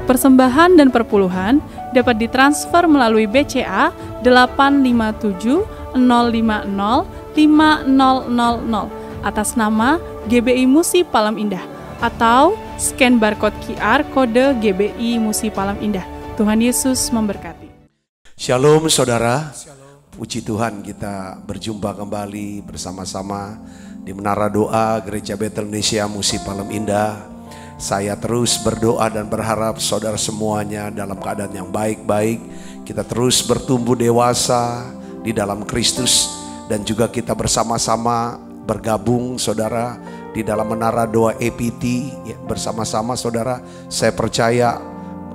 Persembahan dan perpuluhan dapat ditransfer melalui BCA 857 050 5000 atas nama GBI Musi Palem Indah atau scan barcode QR kode GBI Musi Palem Indah. Tuhan Yesus memberkati. Shalom saudara, puji Tuhan kita berjumpa kembali bersama-sama di Menara Doa Gereja Betel Indonesia Musi Palem Indah. Saya terus berdoa dan berharap saudara semuanya dalam keadaan yang baik-baik. Kita terus bertumbuh dewasa di dalam Kristus dan juga kita bersama-sama bergabung saudara di dalam Menara Doa EPT ya, bersama-sama saudara. Saya percaya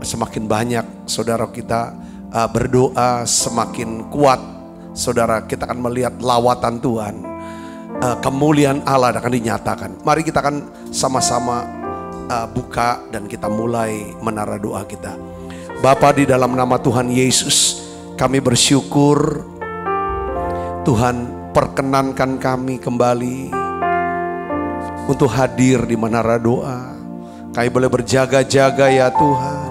semakin banyak saudara kita berdoa, semakin kuat saudara, kita akan melihat lawatan Tuhan, kemuliaan Allah akan dinyatakan. Mari kita akan sama-sama buka dan kita mulai menara doa kita. Bapa, di dalam nama Tuhan Yesus kami bersyukur Tuhan perkenankan kami kembali untuk hadir di menara doa. Kami boleh berjaga-jaga ya Tuhan,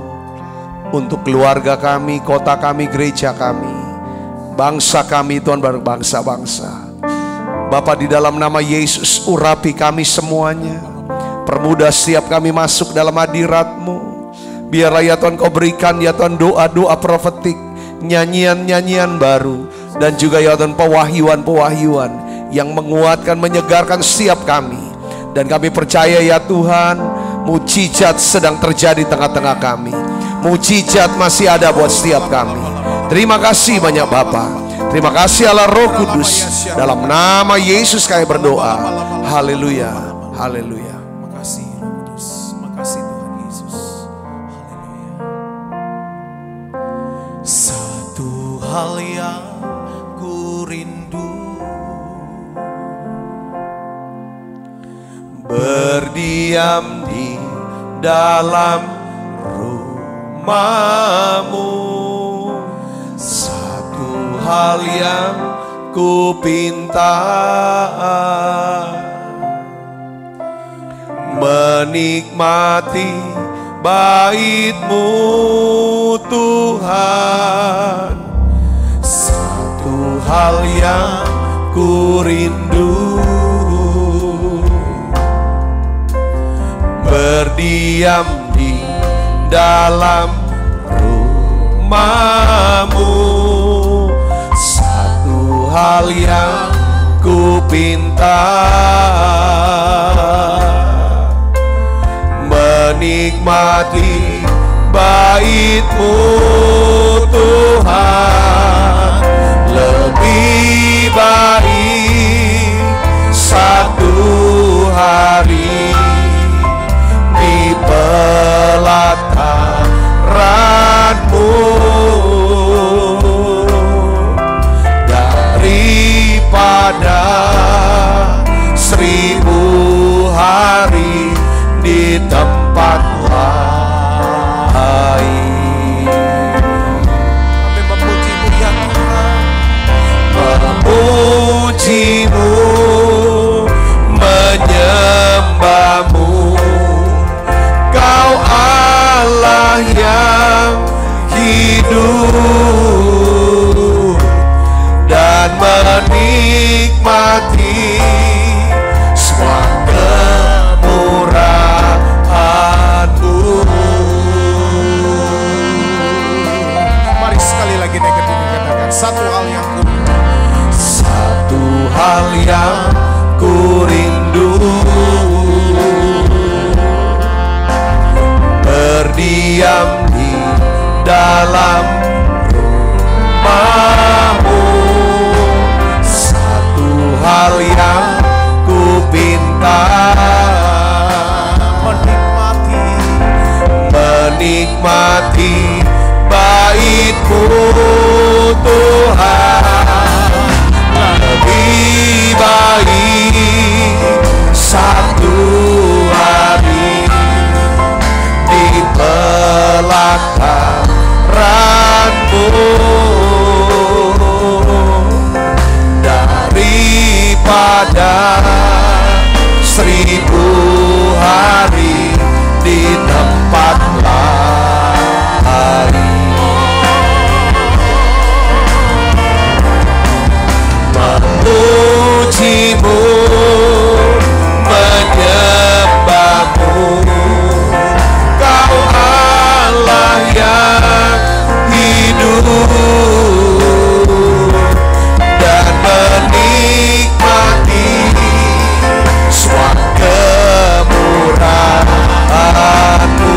untuk keluarga kami, kota kami, gereja kami, bangsa kami Tuhan, bangsa-bangsa. Bapa, di dalam nama Yesus urapi kami semuanya, permudah setiap kami masuk dalam hadirat-Mu. Biarlah ya Tuhan Kau berikan ya Tuhan doa-doa profetik, nyanyian-nyanyian baru, dan juga ya Tuhan pewahyuan-pewahyuan yang menguatkan, menyegarkan setiap kami. Dan kami percaya ya Tuhan, mujizat sedang terjadi tengah-tengah kami. Mujizat masih ada buat setiap kami. Terima kasih banyak Bapa. Terima kasih Allah Roh Kudus. Dalam nama Yesus kami berdoa. Haleluya. Haleluya. Makasih Roh Kudus. Makasih Tuhan Yesus. Haleluya. Satu hal yang ku rindu, berdiam di dalam rumah-Mu. Satu hal yang ku pinta, menikmati bait-Mu Tuhan. Satu hal yang ku rindu, berdiam di dalam rumah-Mu. Satu hal yang ku pinta, menikmati bait-Mu Tuhan. Lebih baik satu hari di pelataran-Mu daripada 1000 hari di tempat lain. Kami memuji-Mu ya Tuhan, memuji-Mu, menyembah-Mu. Kau Allah yang hidup dan menikmati semua kemurahan-Mu. Mari sekali lagi negatif dikatakan, satu hal yang ku rindu, satu hal yang ku rindu, berdiam di dalam rumah-Mu. Satu hal yang ku pinta, menikmati bait-Mu Tuhan. Lebih baik satu hari di pelataran-Mu daripada 1000 hari di tempat lain. dan menikmati semua kemurahan-Mu.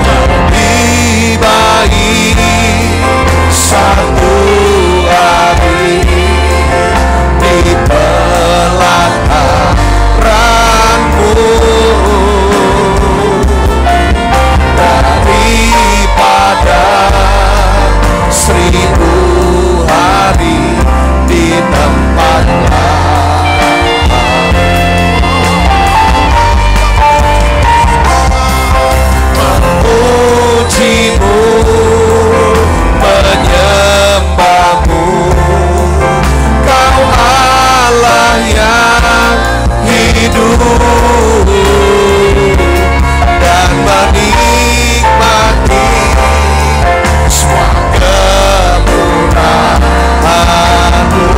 Lebih baik satu hari di pelataran-Mu daripada 1000 hari di tempat lain. Memuji-Mu, menyembah-Mu, Kau Allah yang hidup, dan menikmati semua kemurahan-Mu.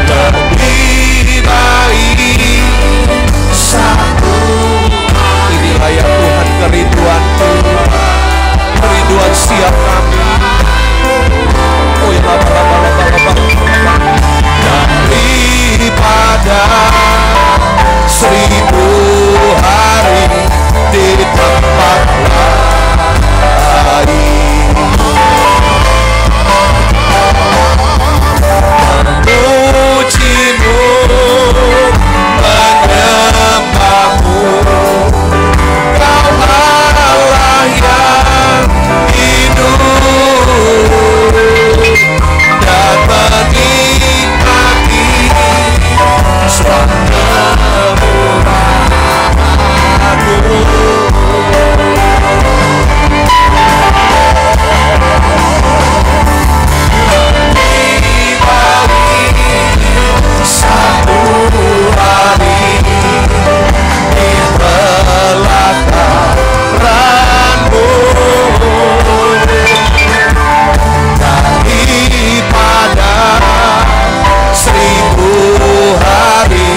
Lebih baik satu. Inilah ya Tuhan kerinduan-Mu, kerinduan siap kami. Oh ya daripada 1000 hari di tempat lain. Memuji-Mu, menyembah-Mu, Kau Allah yang hidup, dan menikmati semua kemurahan-Mu. Satu hari di pelataran-Mu daripada 1000 hari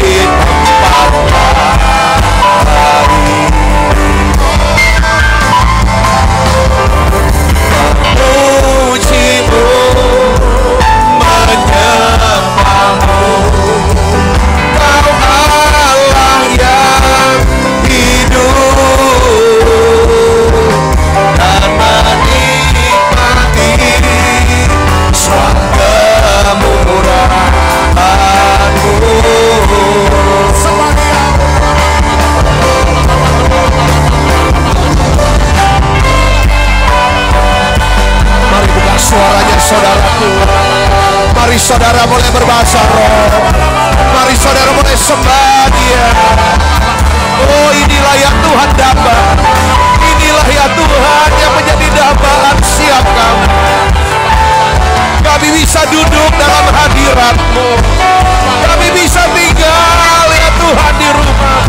di tempat lain. Memuji-Mu, menyembah-Mu, Kau Allah yang hidup, dan menikmati semua kemurahan-Mu. Mari buka suaranya saudaraku. Mari saudara mulai berbahasa roh. Mari saudara mulai sembah Dia. Oh, inilah ya Tuhan damba. Inilah ya Tuhan yang menjadi dambaan siap kami. Kami bisa duduk dalam hadirat-Mu. Kami bisa tinggal ya Tuhan di rumah.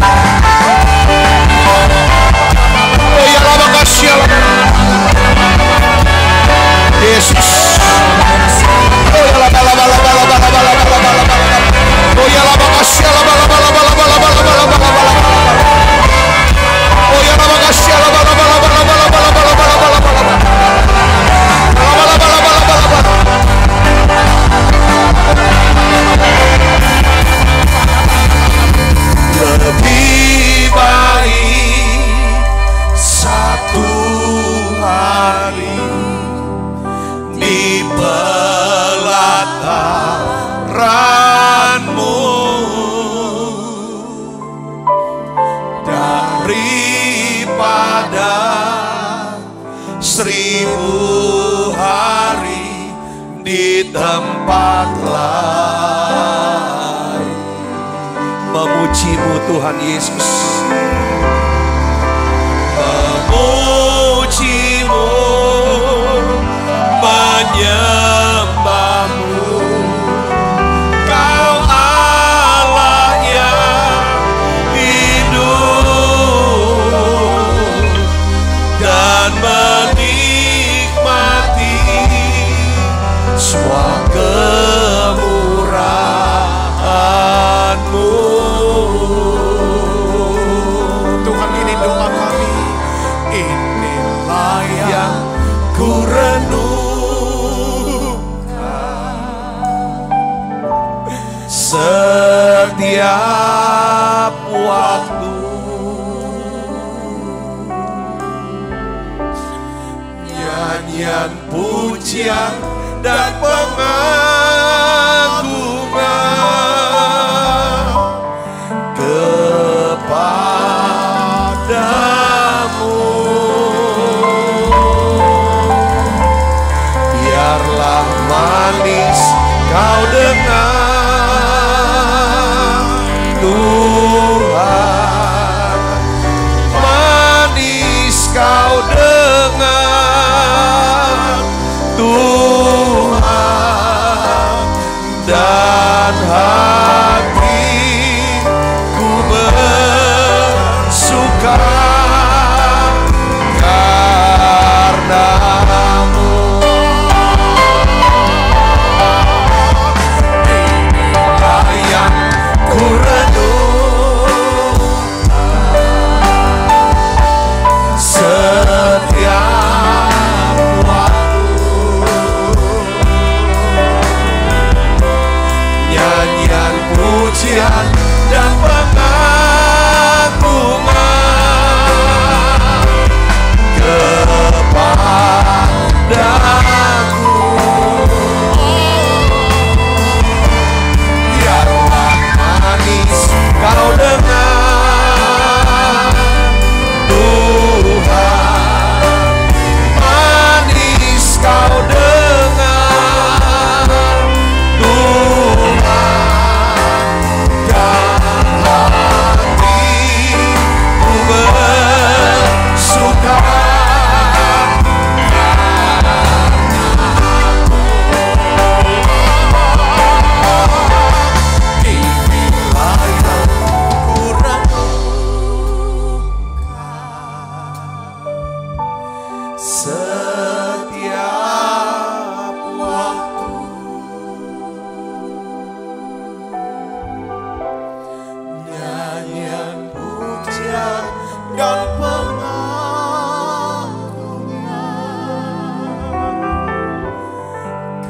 Oh ya lama kasih Yesus. Oh ya lama lama lama lama lama lama lama. Oh ya lama kasih lama lama lama lama lama lama lama lama. Oh ya lama kasih lama lama lama lama lama lama lama lama lama lama. Lama lama lama lama lama. Lebih baik satu hari di pelataran-Mu daripada 1000 hari di tempat lain. Memuji-Mu Tuhan Yesus, memuji-Mu, menyembah-Mu, Kau Allah yang hidup, dan menikmati semua setiap waktu. Nyanyian pujian dan pengagungan kepadamu. Biarlah manis kau dengar Tuhan, manis kau dengar Tuhan, dan hatiku bersuka karena-Mu. Inilah yang ku renungkan setiap waktu. Nyanyian pujian dan pengagungan kepadamu. Biarlah manis kau dengar Tuhan, manis kau dengar Tuhan, dan hatiku bersuka inilah yang ku renungkan setiap waktu. Nyanyian pujian dan pengagungan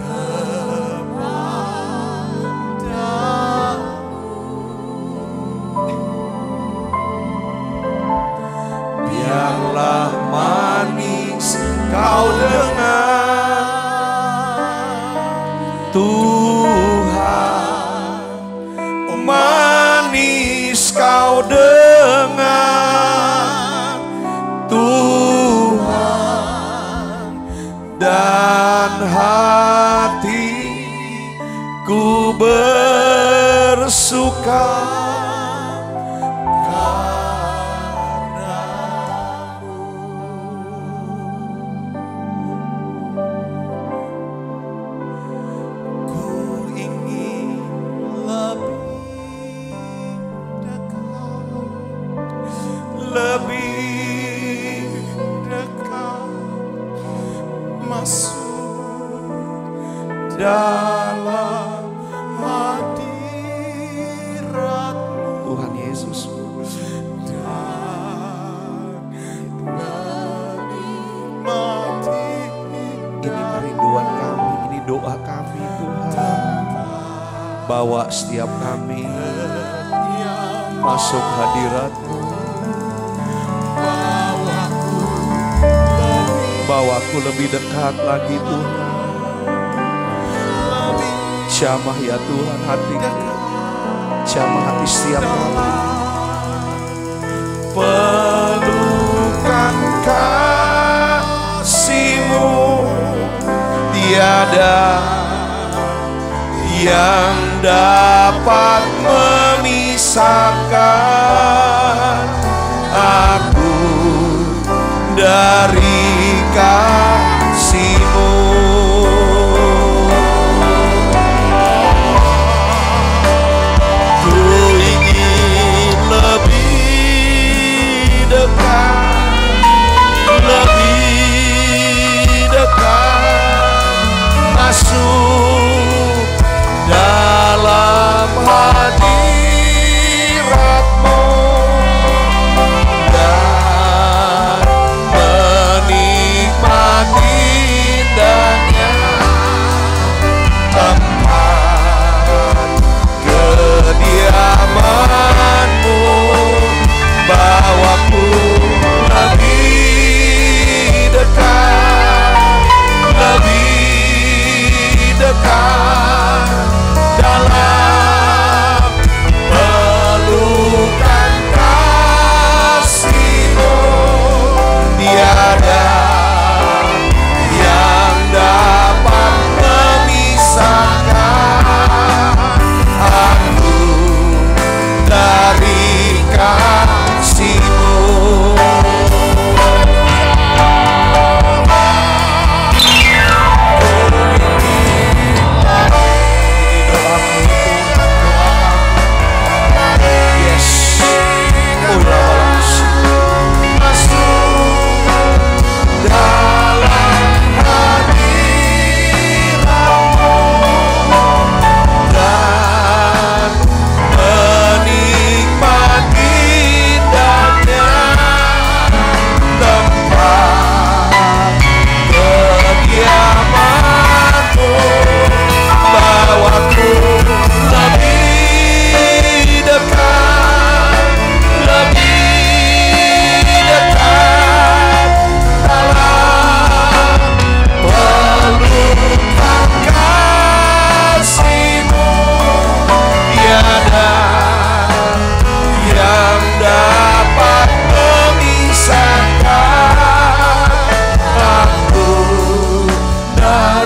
kepadamu. Biarlah manis kau dengar Tuhan, manis kau dengar Tuhan, dan hatiku bersuka lebih dekat masuk dalam hadirat-Mu Tuhan Yesus, dan menikmati. Ini kerinduan kami, ini doa kami Tuhan. Bawa setiap kami masuk hadirat-Mu. Bawaku lebih dekat lagi Tuhan. Jamah ya Tuhan hatiku, jamah hati setiap kami. Pelukan kasih-Mu tiada yang dapat memisahkan aku dari kasih-Mu. Ku ingin lebih dekat, lebih dekat masuk dalam hadirat-Mu. Tempat kediaman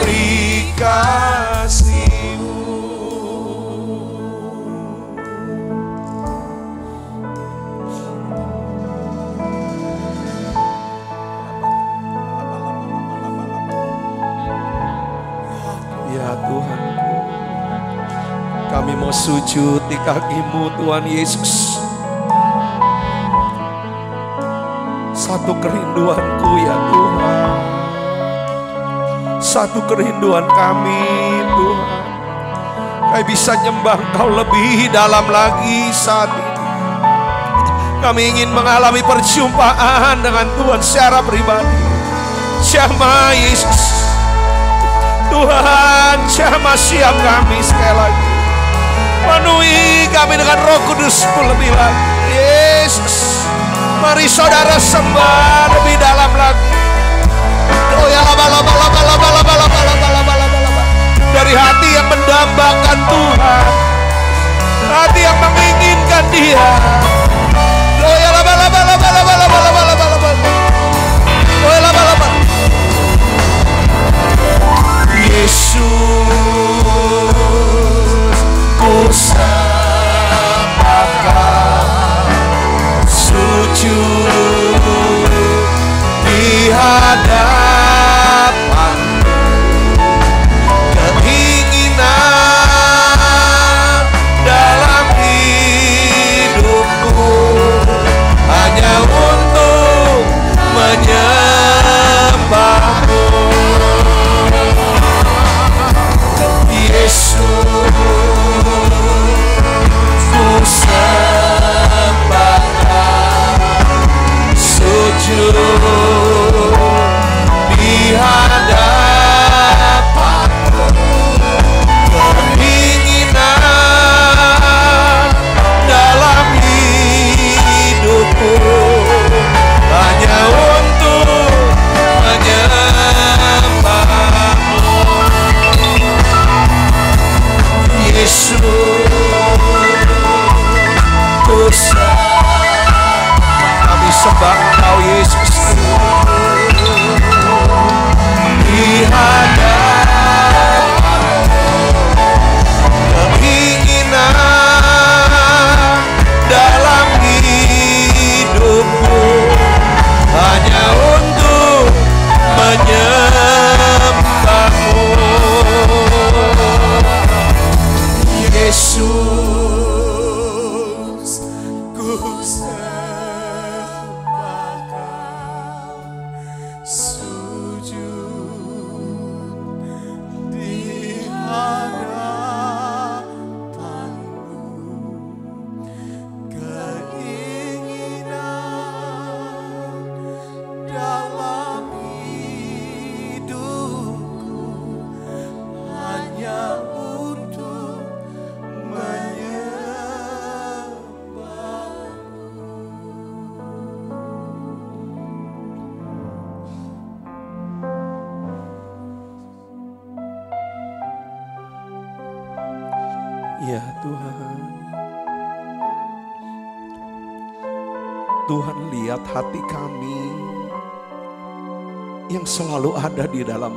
dari kasih-Mu. Ya Tuhanku, kami mau sujud di kaki-Mu Tuhan Yesus. Satu kerinduanku ya Tuhan, satu kerinduan kami Tuhan, kami bisa nyembah Engkau lebih dalam lagi saat ini. Kami ingin mengalami perjumpaan dengan Tuhan secara pribadi. Jamah Yesus, Tuhan, jamah siap kami sekali lagi. Penuhi kami dengan Roh Kudus-Mu lebih lagi. Yesus, mari saudara sembah lebih dalam lagi. Oh ya, dari hati yang mendambakan Tuhan, hati yang menginginkan Dia. Oh ya, Yesus, ku sembahkan, sujud di hadapan-Mu. Keinginan dalam hidupku hanya untuk menyembah-Mu. Yesus, ku sembahkan, sujud di hadapan-Mu. Keinginan dalam hidupku hanya untuk menyembah-Mu. Yesus, ku sembah, kami sembah Engkau Yesus. Di hadapan, keinginan dalam hidupku hanya untuk menyembah-Mu. Yesus, ku sembahkan, sujud di hadapan-Mu. Keinginan dalam hidupku hanya untuk ya Tuhan. Tuhan, lihat hati kami yang selalu ada di dalam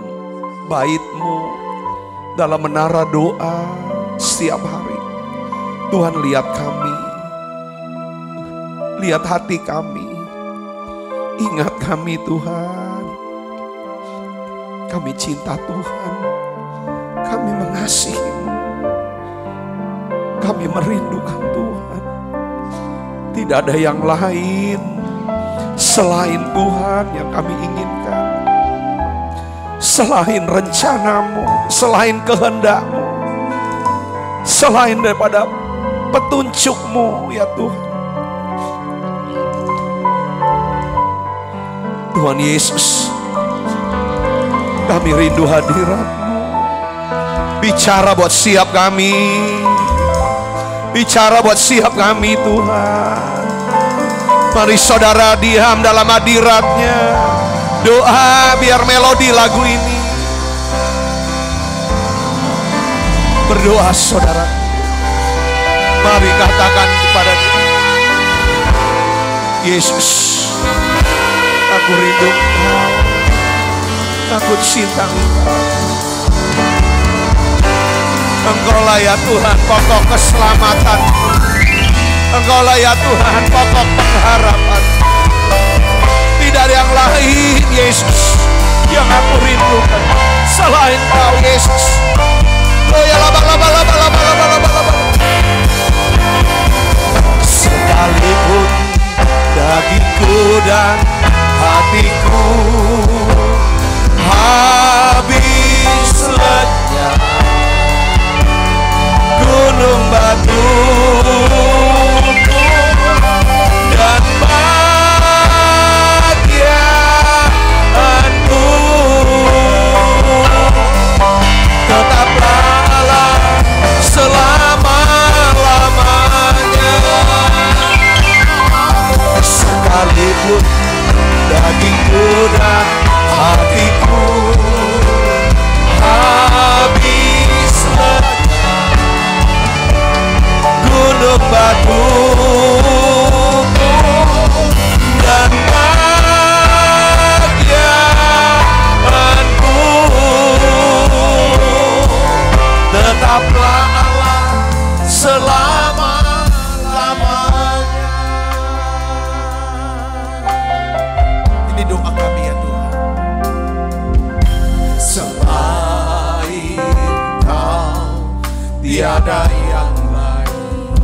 bait-Mu, dalam menara doa setiap hari. Tuhan, lihat kami, lihat hati kami, ingat kami Tuhan. Kami cinta Tuhan, kami mengasihi-Mu, kami merindukan Tuhan. Tidak ada yang lain selain Tuhan yang kami inginkan, selain rencana-Mu, selain kehendak-Mu, selain daripada petunjuk-Mu ya Tuhan. Tuhan Yesus, kami rindu hadirat-Mu. Bicara buat siap kami, bicara buat siap kami Tuhan. Mari saudara diam dalam hadirat-Nya. Doa biar melodi lagu ini. Berdoa saudara, mari katakan kepada Dia, Yesus, aku rindu Engkau, aku cinta Engkau. Engkaulah ya Tuhan pokok keselamatan. Engkaulah ya Tuhan pokok pengharapan. Tidak ada yang lain Yesus yang aku rindukan selain Kau Yesus. Oh ya laba. Sekalipun dagingku dan hatiku habis lenyap, gunung batu dan bahagiaanku tetaplah Allah selama-lamanya. Sekalipun dagingku dan hatiku habis lenyap, gunung batu dan bahagiaanku tetaplah Allah selama-lamanya. Ini doa kami ya Tuhan. Selain Kau tiada yang lain,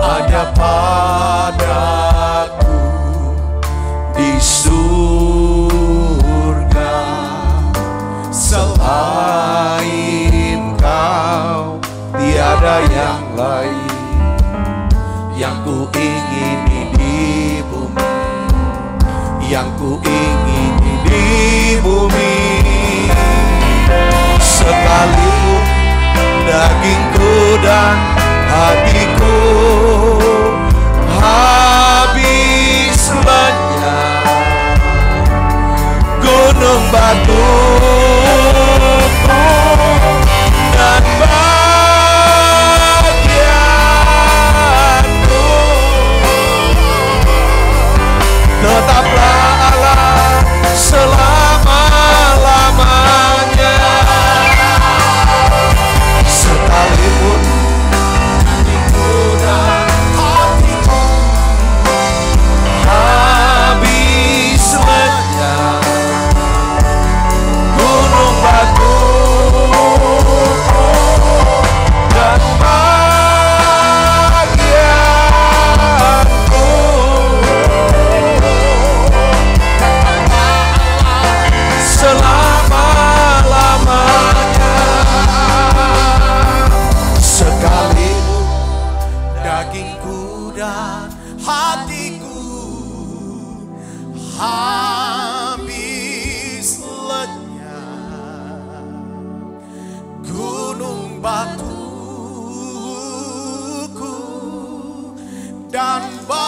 hanya padaku di surga. Selain Kau tiada yang lain, yang ku ingini di bumi, yang ku ingini di bumi. Sekalipun dagingku dan hatiku habis lenyap, gunung batu dan bahagiaanku tetaplah Allah selama-lamanya. Sekalipun hatiku dan hatiku habis lenyap, gunung batu dan bahagiaanku selama-lamanya. Sekalipun dagingku dan hatiku habis lenyap, gunung batuku dan bahagiaku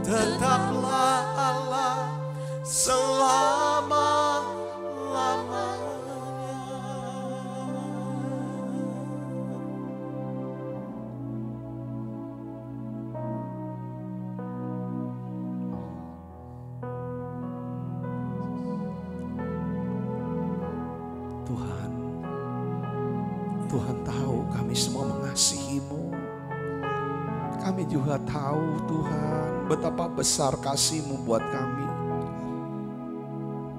tetaplah Allah selama-lamanya. Tuhan, Tuhan tahu kami semua mengasihi-Mu. Kami juga tahu Tuhan betapa besar kasih-Mu buat kami.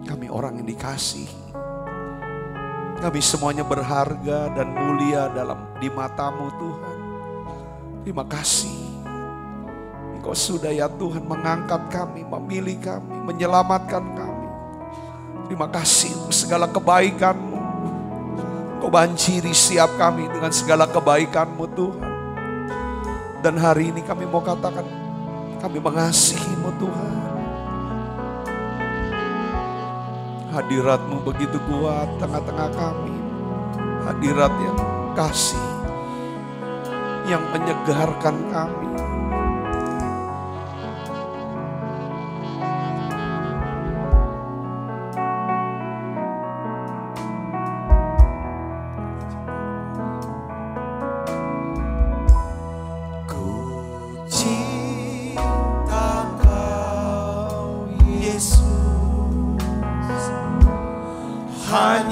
Kami orang yang dikasihi. Kami semuanya berharga dan mulia di mata-Mu Tuhan. Terima kasih. Engkau sudah ya Tuhan mengangkat kami, memilih kami, menyelamatkan kami. Terima kasih untuk segala kebaikan-Mu. Kau banjiri setiap kami dengan segala kebaikan-Mu Tuhan. Dan hari ini kami mau katakan, kami mengasihi-Mu Tuhan. Hadirat-Mu begitu kuat tengah-tengah kami. Hadirat yang kasih, yang menyegarkan kami. Ku cinta Kau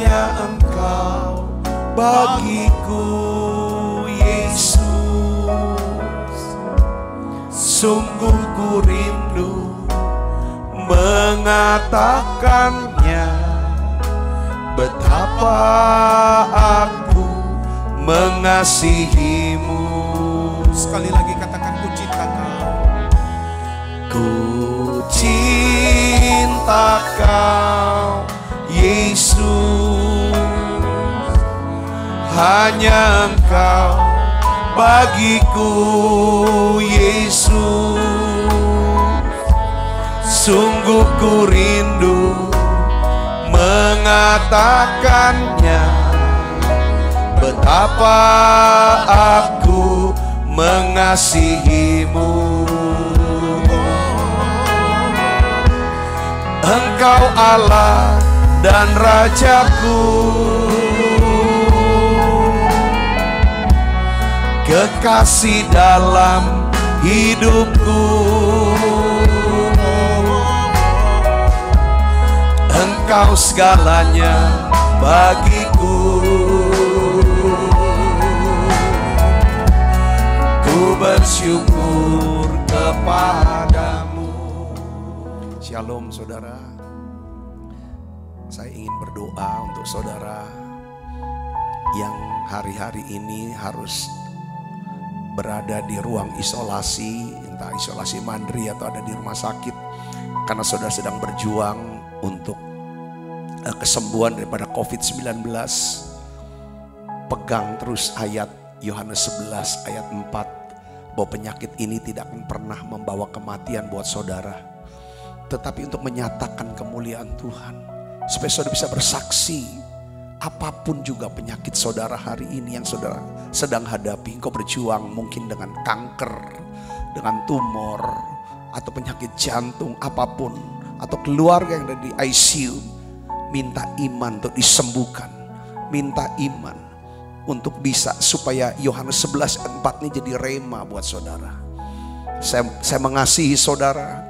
hanya Engkau bagiku, Yesus. Sungguh ku rindu mengatakannya, betapa aku mengasihimu. Sekali lagi katakan, ku cinta Kau. Ku cinta Kau, Yesus. Hanya Engkau bagiku, Yesus. Sungguh ku rindu mengatakannya, betapa aku mengasihimu. Engkau Allah dan Rajaku, kekasih dalam hidupku. Engkau segalanya bagiku. Ku bersyukur kepadamu. Shalom saudara. Saya ingin berdoa untuk saudara yang hari-hari ini harus berada di ruang isolasi, entah isolasi mandiri atau ada di rumah sakit, karena saudara sedang berjuang untuk kesembuhan daripada COVID-19. Pegang terus ayat Yohanes 11 ayat 4, bahwa penyakit ini tidak akan pernah membawa kematian buat saudara, tetapi untuk menyatakan kemuliaan Tuhan, supaya saudara bisa bersaksi. Apapun juga penyakit saudara hari ini yang saudara sedang hadapi, engkau berjuang mungkin dengan kanker, dengan tumor, atau penyakit jantung, apapun, atau keluarga yang ada di ICU, minta iman untuk disembuhkan, minta iman untuk bisa supaya Yohanes 11 ayat 4 ini jadi rema buat saudara. Saya mengasihi saudara,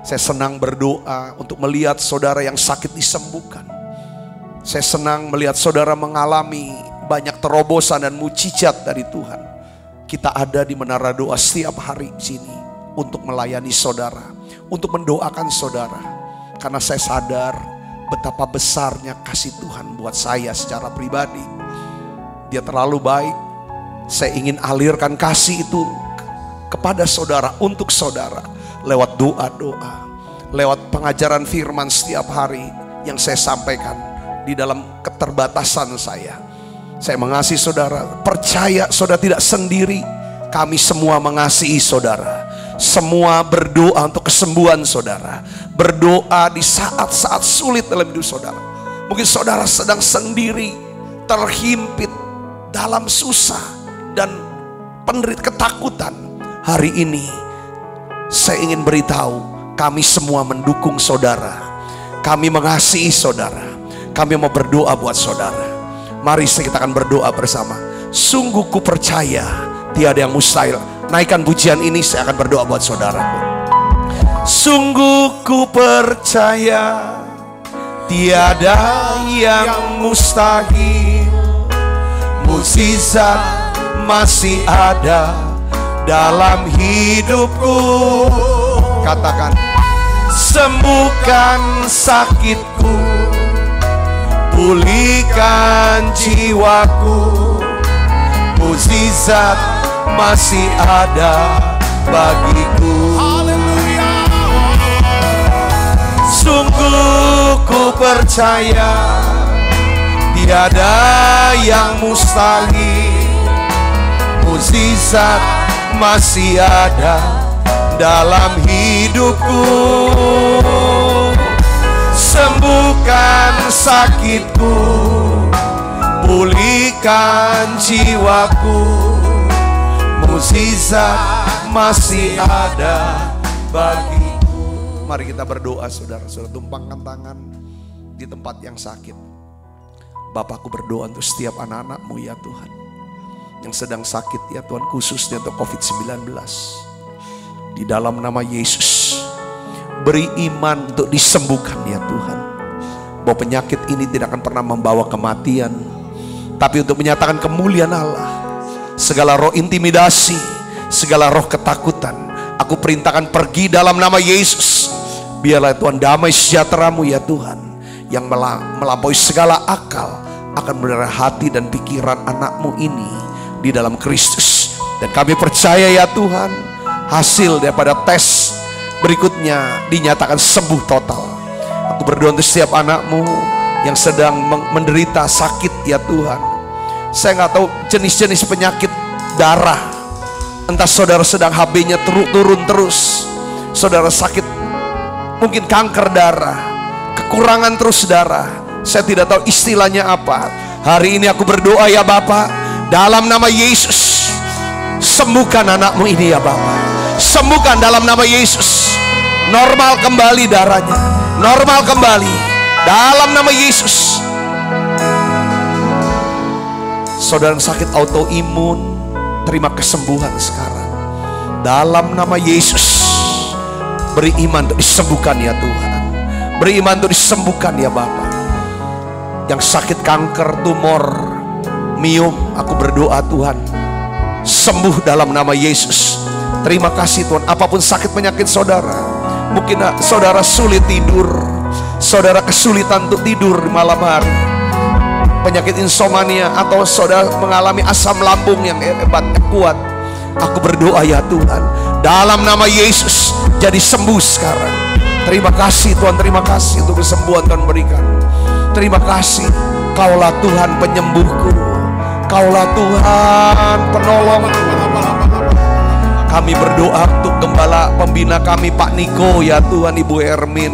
saya senang berdoa untuk melihat saudara yang sakit disembuhkan. Saya senang melihat saudara mengalami banyak terobosan dan mujizat dari Tuhan. Kita ada di Menara Doa setiap hari di sini untuk melayani saudara, untuk mendoakan saudara. Karena saya sadar betapa besarnya kasih Tuhan buat saya secara pribadi. Dia terlalu baik. Saya ingin alirkan kasih itu kepada saudara, untuk saudara, lewat doa-doa, lewat pengajaran firman setiap hari yang saya sampaikan di dalam keterbatasan saya. Saya mengasihi saudara, percaya saudara tidak sendiri. Kami semua mengasihi saudara. Semua berdoa untuk kesembuhan saudara, berdoa di saat-saat sulit dalam hidup saudara. Mungkin saudara sedang sendiri, terhimpit dalam susah dan penderita ketakutan. Hari ini saya ingin beritahu, kami semua mendukung saudara. Kami mengasihi saudara. Kami mau berdoa buat saudara. Mari kita akan berdoa bersama. Sungguh ku percaya tiada yang mustahil. Naikkan pujian ini, saya akan berdoa buat saudara. Sungguh ku percaya tiada yang mustahil. Mukjizat masih ada dalam hidupku. Katakan, sembuhkan sakitku, pulihkan jiwaku. Mukjizat masih ada bagiku. Sungguh ku percaya tiada yang mustahil. Mukjizat masih ada dalam hidupku. Sembuhkan sakitku, pulihkan jiwaku. Mukjizat masih ada bagiku. Mari kita berdoa saudara. Saudara tumpangkan tangan di tempat yang sakit. Bapakku berdoa untuk setiap anak-anakmu ya Tuhan, yang sedang sakit ya Tuhan, khususnya untuk COVID-19. Di dalam nama Yesus, beri iman untuk disembuhkan ya Tuhan. bahwa penyakit ini tidak akan pernah membawa kematian, tapi untuk menyatakan kemuliaan Allah. Segala roh intimidasi, segala roh ketakutan, aku perintahkan pergi dalam nama Yesus. Biarlah Tuhan damai sejahtera-Mu ya Tuhan, yang melampaui segala akal, akan menerima hati dan pikiran anak-Mu ini di dalam Kristus. Dan kami percaya ya Tuhan, hasil daripada tes berikutnya dinyatakan sembuh total. Aku berdoa untuk setiap anak-Mu yang sedang menderita sakit ya Tuhan. Saya nggak tahu jenis-jenis penyakit darah. Entah saudara sedang HB-nya turun terus, saudara sakit mungkin kanker darah, kekurangan terus darah. Saya tidak tahu istilahnya apa. Hari ini aku berdoa ya Bapa, dalam nama Yesus, sembuhkan anak-Mu ini ya Bapa. Sembuhkan dalam nama Yesus. Normal kembali darahnya, normal kembali dalam nama Yesus. Saudara yang sakit autoimun, terima kesembuhan sekarang dalam nama Yesus. Beri iman untuk disembuhkan ya Tuhan. Beri iman untuk disembuhkan ya Bapa. Yang sakit kanker, tumor, miom, aku berdoa Tuhan, sembuh dalam nama Yesus. Terima kasih Tuhan. Apapun sakit penyakit saudara, mungkin saudara sulit tidur, saudara kesulitan untuk tidur di malam hari, penyakit insomnia, atau saudara mengalami asam lambung yang hebat, kuat. Aku berdoa ya Tuhan, dalam nama Yesus jadi sembuh sekarang. Terima kasih Tuhan, terima kasih untuk kesembuhan Tuhan berikan. Terima kasih, Kaulah Tuhan penyembuhku, Kaulah Tuhan penolong. Kami berdoa untuk gembala pembina kami Pak Niko ya Tuhan, Ibu Hermin,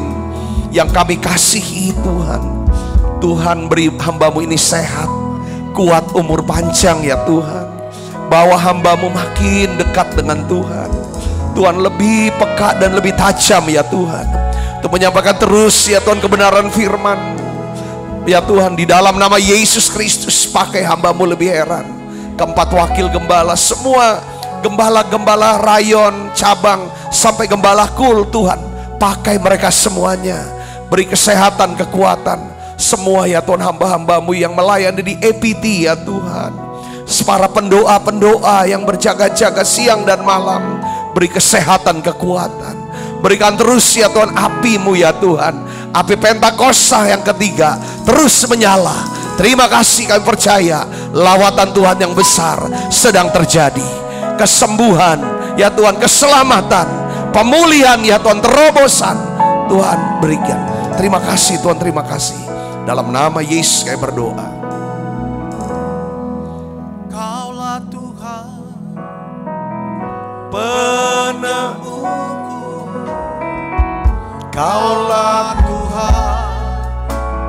yang kami kasihi Tuhan. Tuhan beri hamba-Mu ini sehat, kuat, umur panjang ya Tuhan. Bawa hamba-Mu makin dekat dengan Tuhan. Tuhan lebih peka dan lebih tajam ya Tuhan, untuk menyampaikan terus ya Tuhan kebenaran firman. Ya Tuhan, di dalam nama Yesus Kristus, pakai hamba-Mu lebih heran. Keempat wakil gembala, semua gembala-gembala rayon, cabang, sampai gembala kul Tuhan, pakai mereka semuanya. Beri kesehatan, kekuatan. Semua ya Tuhan hamba-hamba-Mu yang melayani di EPT ya Tuhan, para pendoa-pendoa yang berjaga-jaga siang dan malam, beri kesehatan, kekuatan. Berikan terus ya Tuhan api-Mu ya Tuhan, api Pentakosta yang ketiga terus menyala. Terima kasih, kami percaya lawatan Tuhan yang besar sedang terjadi. Kesembuhan ya Tuhan, keselamatan, pemulihan ya Tuhan, terobosan Tuhan berikan. Terima kasih Tuhan, terima kasih. Dalam nama Yesus kami berdoa. Kaulah Tuhan penembusku, Kaulah Tuhan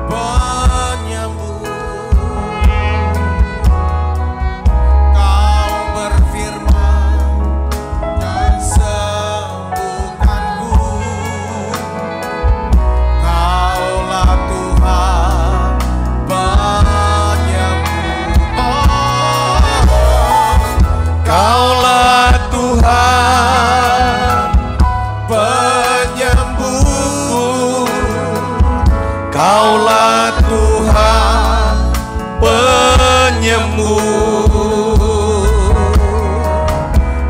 penyembuh. Kau berfirman dan sembuhkanku. Kaulah Tuhan penyembuh. Kaulah Tuhan penyembuh. Kaulah Tuhan penyembuh.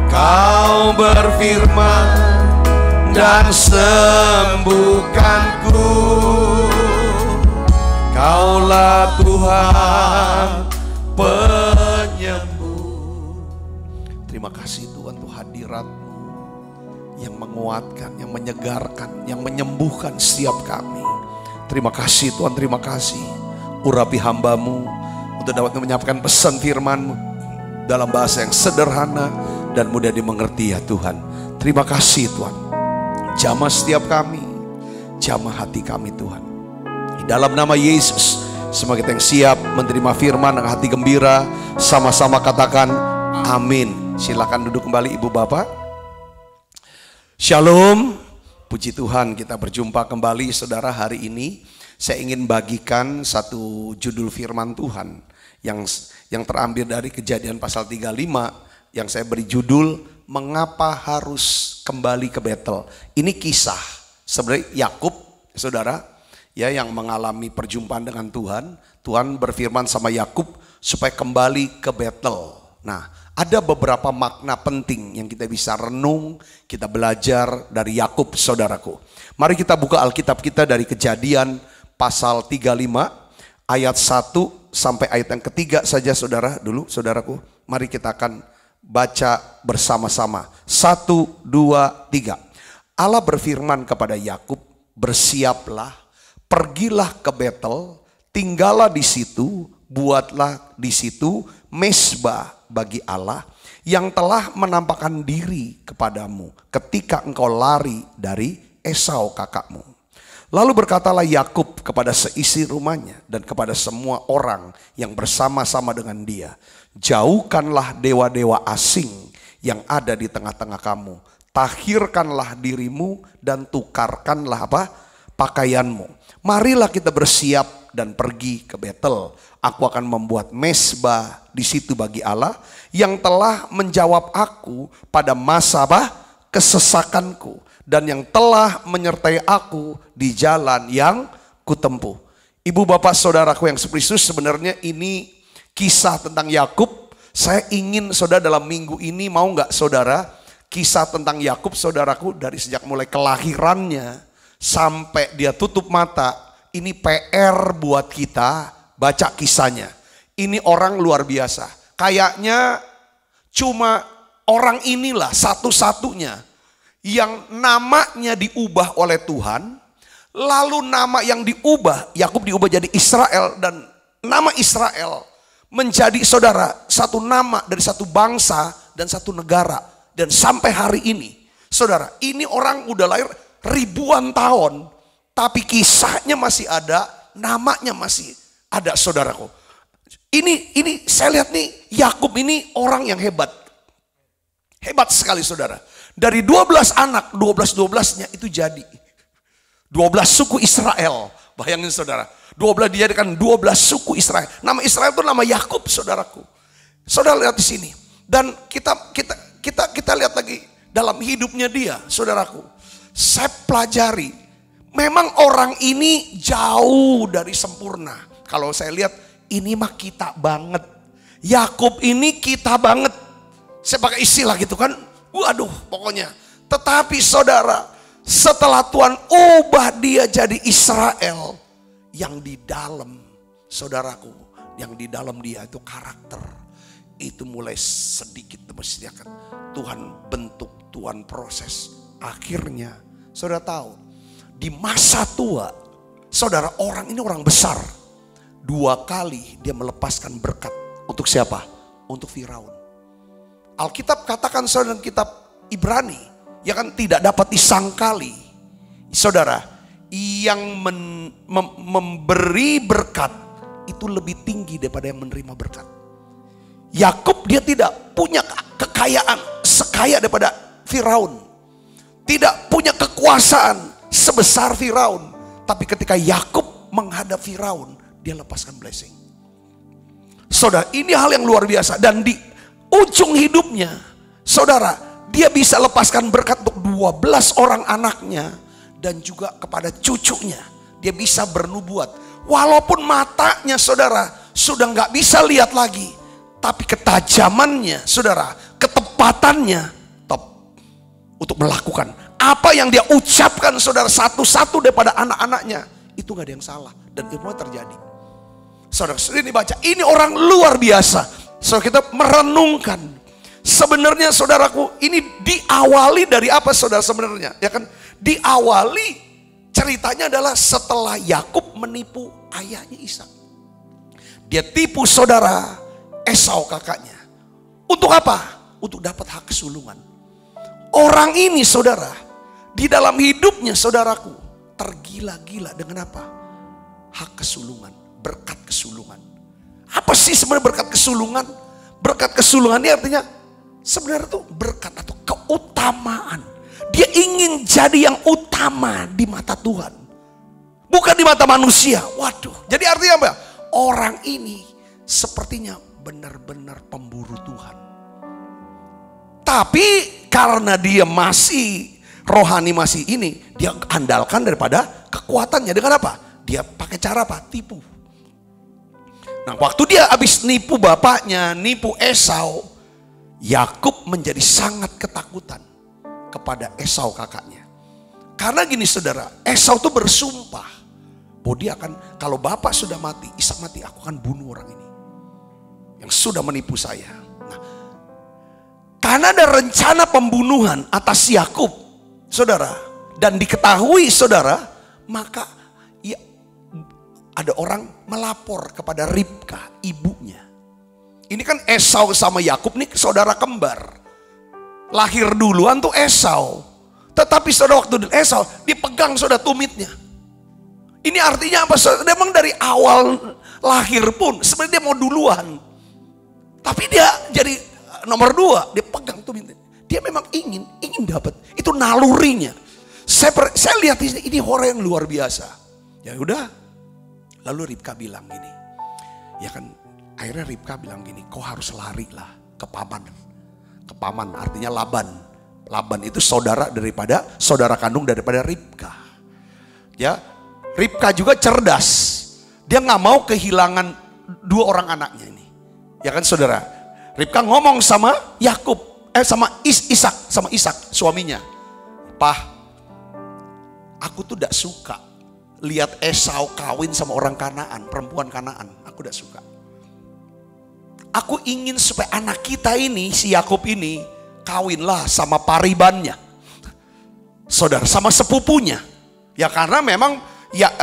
Kau berfirman dan sembuhkanku. Kaulah Tuhan penyembuh. Terima kasih Tuhan untuk hadirat-Mu yang menguatkan, yang menyegarkan, yang menyembuhkan setiap kami. Terima kasih Tuhan, terima kasih. Urapi hamba-Mu untuk dapat menyampaikan pesan firman-Mu dalam bahasa yang sederhana dan mudah dimengerti ya Tuhan. Terima kasih Tuhan. Jamah setiap kami, jamah hati kami Tuhan. Di dalam nama Yesus, semua kita yang siap menerima firman dengan hati gembira, sama-sama katakan amin. Silakan duduk kembali Ibu Bapak. Shalom. Puji Tuhan, kita berjumpa kembali saudara. Hari ini saya ingin bagikan satu judul firman Tuhan yang terambil dari Kejadian pasal 35, yang saya beri judul Mengapa Harus Kembali ke Betel. Ini kisah sebenarnya Yakub, saudara. ya yang mengalami perjumpaan dengan Tuhan. Tuhan berfirman sama Yakub supaya kembali ke Betel. Nah, ada beberapa makna penting yang kita bisa renung, kita belajar dari Yakub, saudaraku. Mari kita buka Alkitab kita dari Kejadian pasal 35 ayat 1 sampai ayat yang ketiga saja saudara dulu, saudaraku. Mari kita akan baca bersama-sama. 1, 2, 3. Allah berfirman kepada Yakub, bersiaplah, pergilah ke Betel, tinggallah di situ, buatlah di situ mezbah bagi Allah yang telah menampakkan diri kepadamu ketika engkau lari dari Esau kakakmu. Lalu berkatalah Yakub kepada seisi rumahnya dan kepada semua orang yang bersama-sama dengan dia, jauhkanlah dewa-dewa asing yang ada di tengah-tengah kamu. Tahirkanlah dirimu dan tukarkanlah pakaianmu. Marilah kita bersiap dan pergi ke Betel. Aku akan membuat mezbah di situ bagi Allah yang telah menjawab aku pada masa kesesakanku dan yang telah menyertai aku di jalan yang kutempuh. Ibu bapak saudaraku yang Kristus, sebenarnya ini kisah tentang Yakub. Saya ingin saudara dalam minggu ini, mau nggak saudara, kisah tentang Yakub saudaraku dari sejak mulai kelahirannya sampai dia tutup mata. Ini PR buat kita baca kisahnya. Ini orang luar biasa. Kayaknya cuma orang inilah satu-satunya yang namanya diubah oleh Tuhan. Lalu nama yang diubah, Yakub diubah jadi Israel, dan nama Israel menjadi saudara satu nama dari satu bangsa dan satu negara. Dan sampai hari ini saudara, ini orang udah lahir ribuan tahun, tapi kisahnya masih ada, namanya masih ada saudaraku. Ini saya lihat nih, Yakub ini orang yang hebat. Hebat sekali saudara. Dari 12 anak, 12-12-nya itu jadi 12 suku Israel. Bayangin saudara, 12 dijadikan 12 suku Israel. Nama Israel itu nama Yakub saudaraku. Saudara lihat di sini. Dan kita lihat lagi dalam hidupnya dia, saudaraku. Saya pelajari, memang orang ini jauh dari sempurna. Kalau saya lihat, ini mah kita banget. Yakub ini kita banget. Saya pakai istilah gitu kan. Waduh, pokoknya. Tetapi saudara, setelah Tuhan ubah dia jadi Israel, yang di dalam, saudaraku, yang di dalam dia itu karakter. Itu mulai sedikit demi sedikit Tuhan bentuk, Tuhan proses. Akhirnya, saudara tahu, di masa tua, saudara, orang ini orang besar. 2 kali dia melepaskan berkat. Untuk siapa? Untuk Firaun. Alkitab katakan saudara, dalam kitab Ibrani, ya kan, tidak dapat disangkali. Saudara, yang memberi berkat itu lebih tinggi daripada yang menerima berkat. Yakub dia tidak punya kekayaan sekaya daripada Firaun. Tidak punya kekuasaan sebesar Firaun. Tapi ketika Yakub menghadap Firaun, dia lepaskan blessing. Saudara, ini hal yang luar biasa. Dan di ujung hidupnya, saudara, dia bisa lepaskan berkat untuk 12 orang anaknya. Dan juga kepada cucunya. Dia bisa bernubuat. Walaupun matanya saudara sudah nggak bisa lihat lagi. Tapi ketajamannya saudara, ketepatannya top. Untuk melakukan apa yang dia ucapkan saudara, satu-satu daripada anak-anaknya. Itu gak ada yang salah. Dan itu terjadi. Saudara, ini baca, ini orang luar biasa. Saudara, kita merenungkan. Sebenarnya saudaraku, ini diawali dari apa saudara sebenarnya? Ya kan? Diawali ceritanya adalah setelah Yakub menipu ayahnya Ishak. Dia tipu saudara Esau kakaknya. Untuk apa? Untuk dapat hak kesulungan. Orang ini saudara, di dalam hidupnya saudaraku, tergila-gila dengan apa? Hak kesulungan, berkat kesulungan. Apa sih sebenarnya berkat kesulungan? Berkat kesulungan ini artinya sebenarnya itu berkat atau keutamaan. Dia ingin jadi yang utama di mata Tuhan, bukan di mata manusia. Waduh, jadi artinya apa? Orang ini sepertinya benar-benar pemburu Tuhan. Tapi karena dia masih rohani, masih ini, dia andalkan daripada kekuatannya. Dengan apa? Dia pakai cara apa? Tipu. Nah, waktu dia habis nipu bapaknya, nipu Esau, Yakub menjadi sangat ketakutan kepada Esau kakaknya. Karena gini saudara, Esau tuh bersumpah bahwa dia akan, kalau bapak sudah mati, Ishak mati, aku akan bunuh orang ini yang sudah menipu saya. Nah, karena ada rencana pembunuhan atas Yakub, saudara, dan diketahui saudara, maka ya, ada orang melapor kepada Ribka, ibunya. Ini kan Esau sama Yakub nih saudara kembar. Lahir duluan tuh Esau. Tetapi saudara waktu Esau dipegang saudara tumitnya. Ini artinya apa saudara? Memang dari awal lahir pun sebenarnya dia mau duluan. Tapi dia jadi nomor 2, dia pegang tumitnya. Dia memang ingin dapat. Itu nalurinya. Saya lihat ini orang yang luar biasa. Ya udah. Lalu Ribka bilang gini. Ya kan, akhirnya Ribka bilang gini, kau harus lari lah ke paman. Ke paman artinya Laban. Laban itu saudara kandung daripada Ribka. Ya, Ribka juga cerdas. Dia nggak mau kehilangan 2 orang anaknya ini. Ya kan saudara? Ribka ngomong sama Yakub, sama Ishak suaminya. Pah, aku tuh tidak suka lihat Esau kawin sama orang Kanaan, perempuan Kanaan. Aku tidak suka. Aku ingin supaya anak kita ini, si Yakub ini, kawinlah sama paribannya. Saudara, sama sepupunya. Ya karena memang ya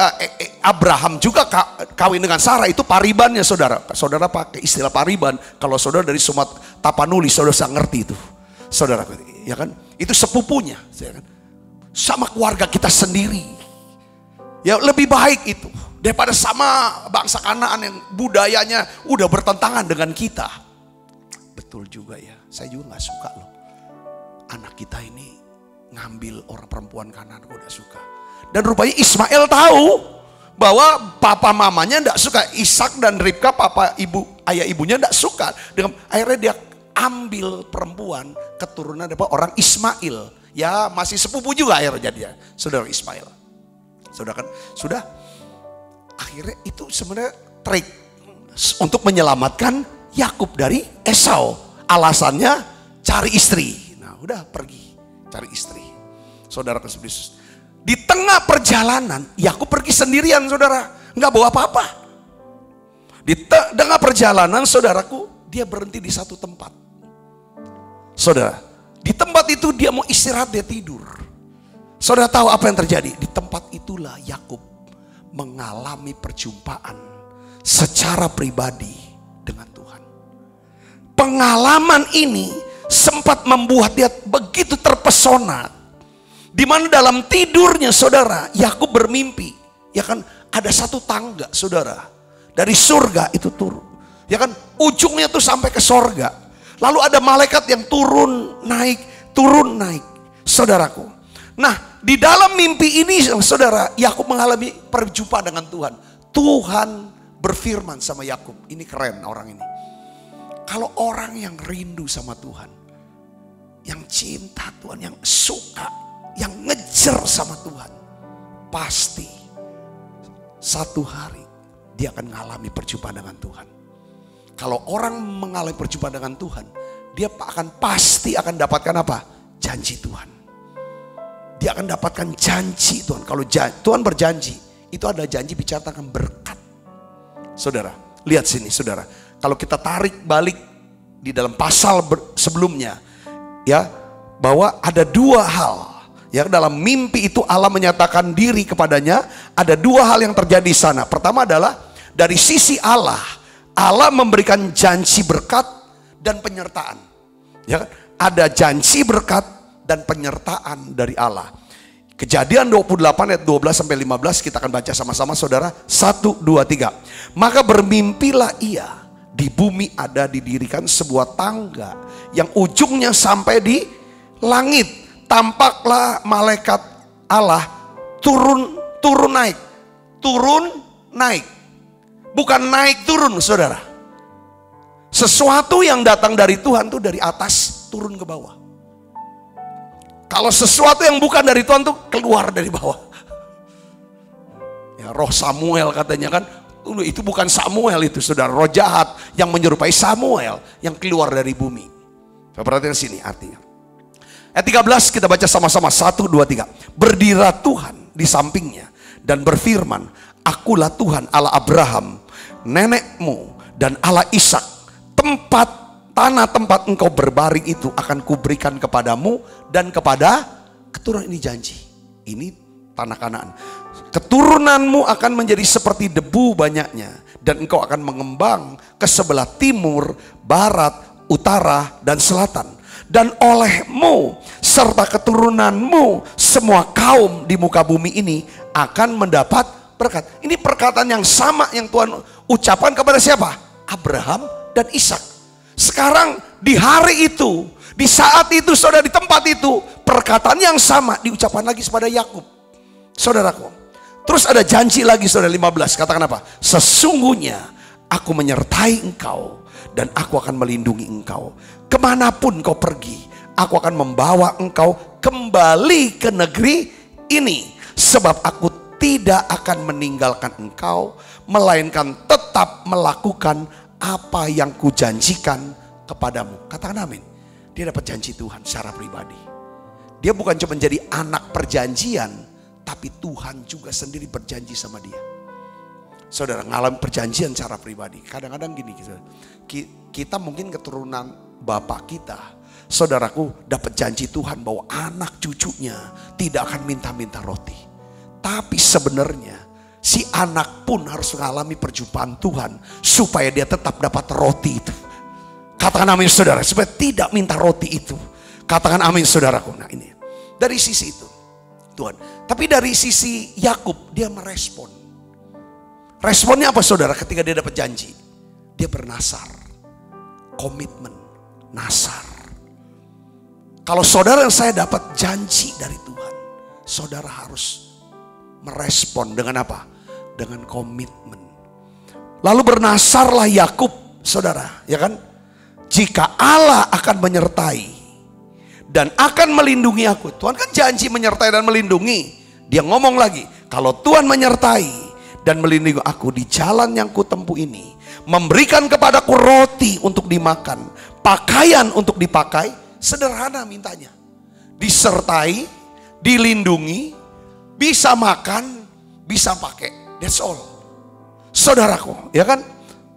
Abraham juga kawin dengan Sarah, itu paribannya saudara. Saudara pakai istilah pariban. Kalau saudara dari Sumatera Tapanuli, saudara saya ngerti itu. Saudara, ya kan? Itu sepupunya. Ya kan? Sama keluarga kita sendiri. Ya lebih baik itu daripada sama bangsa Kanaan yang budayanya udah bertentangan dengan kita. Betul juga ya, saya juga gak suka loh. Anak kita ini ngambil orang perempuan Kanaan, aku gak suka. Dan rupanya Ismail tahu bahwa papa mamanya gak suka. Ishak dan Ribka, ayah ibunya gak suka. Akhirnya dia ambil perempuan keturunan daripada orang Ismail. Ya masih sepupu juga akhirnya dia, saudara Ismail. Saudara kan, sudah akhirnya itu sebenarnya trik untuk menyelamatkan Yakub dari Esau. Alasannya cari istri. Nah udah pergi cari istri. Saudara Yesus. Di tengah perjalanan Yakub pergi sendirian saudara. Nggak bawa apa-apa. Di tengah perjalanan saudaraku, dia berhenti di satu tempat. Saudara, di tempat itu dia mau istirahat, dia tidur. Saudara tahu apa yang terjadi? Di tempat itulah Yakub mengalami perjumpaan secara pribadi dengan Tuhan. Pengalaman ini sempat membuat dia begitu terpesona. Di mana dalam tidurnya saudara, Yakub bermimpi. Ya kan, ada satu tangga saudara. Dari surga itu turun. Ya kan, ujungnya tuh sampai ke surga. Lalu ada malaikat yang turun naik. Saudaraku. Nah, di dalam mimpi ini saudara, Yakub mengalami perjumpaan dengan Tuhan. Tuhan berfirman sama Yakub. Ini keren orang ini. Kalau orang yang rindu sama Tuhan, yang cinta Tuhan, yang suka, yang ngejar sama Tuhan, pasti satu hari dia akan mengalami perjumpaan dengan Tuhan. Kalau orang mengalami perjumpaan dengan Tuhan, dia pasti akan dapatkan apa? Janji Tuhan. Dia akan dapatkan janji Tuhan. Kalau Tuhan berjanji, itu ada janji bicara tentang berkat. Saudara, lihat sini saudara. Kalau kita tarik balik di dalam pasal sebelumnya, ya, bahwa ada 2 hal. Ya, dalam mimpi itu Allah menyatakan diri kepadanya. Ada 2 hal yang terjadi di sana. Pertama adalah dari sisi Allah memberikan janji berkat dan penyertaan. Ya, ada janji berkat dan penyertaan dari Allah. Kejadian 28 ayat 12 sampai 15 kita akan baca sama-sama saudara. 1, 2, 3. Maka bermimpilah ia, di bumi ada didirikan sebuah tangga yang ujungnya sampai di langit. Tampaklah malaikat Allah turun naik. Bukan naik turun saudara. Sesuatu yang datang dari Tuhan tuh dari atas turun ke bawah. Kalau sesuatu yang bukan dari Tuhan tuh keluar dari bawah. Ya, Ya, roh Samuel katanya kan. Itu bukan Samuel itu, saudara. Roh jahat yang menyerupai Samuel yang keluar dari bumi. Perhatikan sini artinya. Ayat 13 kita baca sama-sama. 1, 2, 3. Berdirilah Tuhan di sampingnya dan berfirman, Akulah Tuhan Allah Abraham, nenekmu, dan Allah Ishak. Tanah tempat engkau berbaring itu akan kuberikan kepadamu dan kepada keturunan. Ini janji. Ini tanah Kanaan. Keturunanmu akan menjadi seperti debu banyaknya, dan engkau akan mengembang ke sebelah timur, barat, utara, dan selatan. Dan olehmu serta keturunanmu semua kaum di muka bumi ini akan mendapat berkat. Ini perkataan yang sama yang Tuhan ucapkan kepada siapa? Abraham dan Ishak. Sekarang di hari itu, di saat itu, saudara, di tempat itu, perkataan yang sama diucapkan lagi kepada Yakub, saudaraku. Terus ada janji lagi, saudara. 15, katakan apa? Sesungguhnya aku menyertai engkau dan aku akan melindungi engkau. Kemanapun kau pergi, aku akan membawa engkau kembali ke negeri ini. Sebab aku tidak akan meninggalkan engkau, melainkan tetap melakukan apa yang kujanjikan kepadamu. Katakan amin. Dia dapat janji Tuhan secara pribadi. Dia bukan cuma jadi anak perjanjian, tapi Tuhan juga sendiri berjanji sama dia. Saudara, ngalami perjanjian secara pribadi. Kadang-kadang gini, kita mungkin keturunan bapak kita, saudaraku, dapat janji Tuhan bahwa anak cucunya tidak akan minta-minta roti. Tapi sebenarnya si anak pun harus mengalami perjumpaan Tuhan supaya dia tetap dapat roti itu. Katakan amin, saudara, supaya tidak minta roti itu. Katakan amin, saudaraku. Nah, ini dari sisi itu Tuhan. Tapi dari sisi Yakub, dia merespon. Responnya apa, saudara, ketika dia dapat janji? Dia bernasar. Komitmen, nasar. Kalau saudara dan saya dapat janji dari Tuhan, saudara harus merespon dengan apa? Dengan komitmen. Lalu bernasarlah Yakub, saudara, ya kan? Jika Allah akan menyertai dan akan melindungi aku. Tuhan kan janji menyertai dan melindungi. Dia ngomong lagi, kalau Tuhan menyertai dan melindungi aku di jalan yang kutempuh ini, memberikan kepadaku roti untuk dimakan, pakaian untuk dipakai, sederhana mintanya. Disertai, dilindungi, bisa makan, bisa pakai. That's all. Saudaraku, ya kan?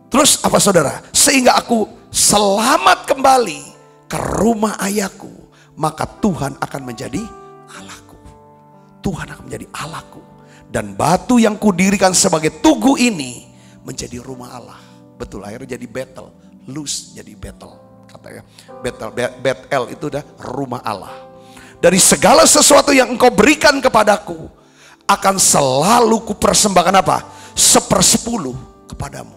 Terus apa, saudara? Sehingga aku selamat kembali ke rumah ayahku, maka Tuhan akan menjadi Allahku. Tuhan akan menjadi Allahku. Dan batu yang kudirikan sebagai tugu ini menjadi rumah Allah. Betul, akhirnya jadi Betel. Luz jadi Betel. Katanya Betel itu udah rumah Allah. Dari segala sesuatu yang engkau berikan kepadaku, akan selalu kupersembahkan apa? 1/10 kepadamu.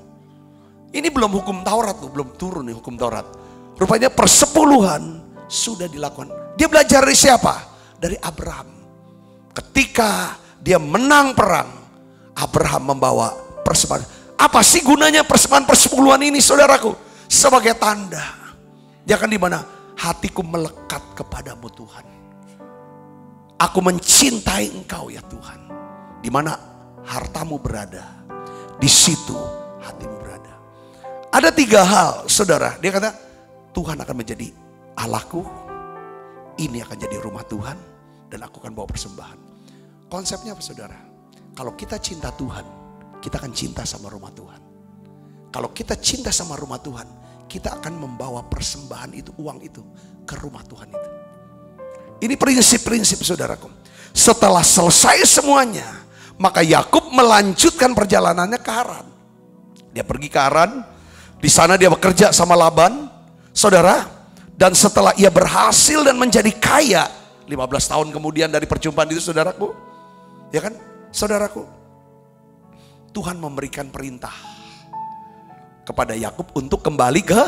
Ini belum hukum Taurat tuh, belum turun nih hukum Taurat. Rupanya persepuluhan sudah dilakukan. Dia belajar dari siapa? Dari Abraham. Ketika dia menang perang, Abraham membawa persembahan. Apa sih gunanya persembahan persepuluhan ini, saudaraku? Sebagai tanda. Dia akan di mana? Hatiku melekat kepadamu, Tuhan. Aku mencintai engkau ya Tuhan. Di mana hartamu berada, di situ hatimu berada. Ada 3 hal, saudara. Dia kata, Tuhan akan menjadi Allahku, ini akan jadi rumah Tuhan, dan aku akan bawa persembahan. Konsepnya apa, saudara? Kalau kita cinta Tuhan, kita akan cinta sama rumah Tuhan. Kalau kita cinta sama rumah Tuhan, kita akan membawa persembahan itu, uang itu, ke rumah Tuhan itu. Ini prinsip-prinsip, saudaraku. Setelah selesai semuanya, maka Yakub melanjutkan perjalanannya ke Haran. Dia pergi ke Haran, di sana dia bekerja sama Laban, saudara. Dan setelah ia berhasil dan menjadi kaya, 15 tahun kemudian dari perjumpaan itu, saudaraku, ya kan, saudaraku, Tuhan memberikan perintah kepada Yakub untuk kembali ke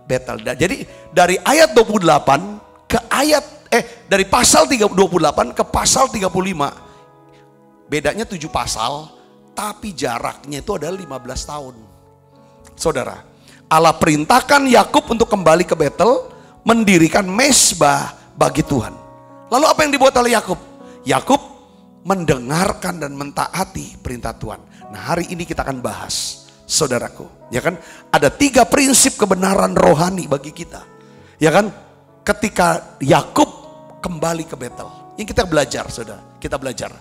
Betel. Jadi dari ayat 28 ke dari pasal 28 ke pasal 35, bedanya 7 pasal, tapi jaraknya itu adalah 15 tahun. Saudara, Allah perintahkan Yakub untuk kembali ke Betel, mendirikan mezbah bagi Tuhan. Lalu apa yang dibuat oleh Yakub? Yakub mendengarkan dan mentaati perintah Tuhan. Nah, hari ini kita akan bahas, saudaraku, ya kan? Ada 3 prinsip kebenaran rohani bagi kita, ya kan? Ketika Yakub kembali ke Betel, yang kita belajar, saudara, kita belajar.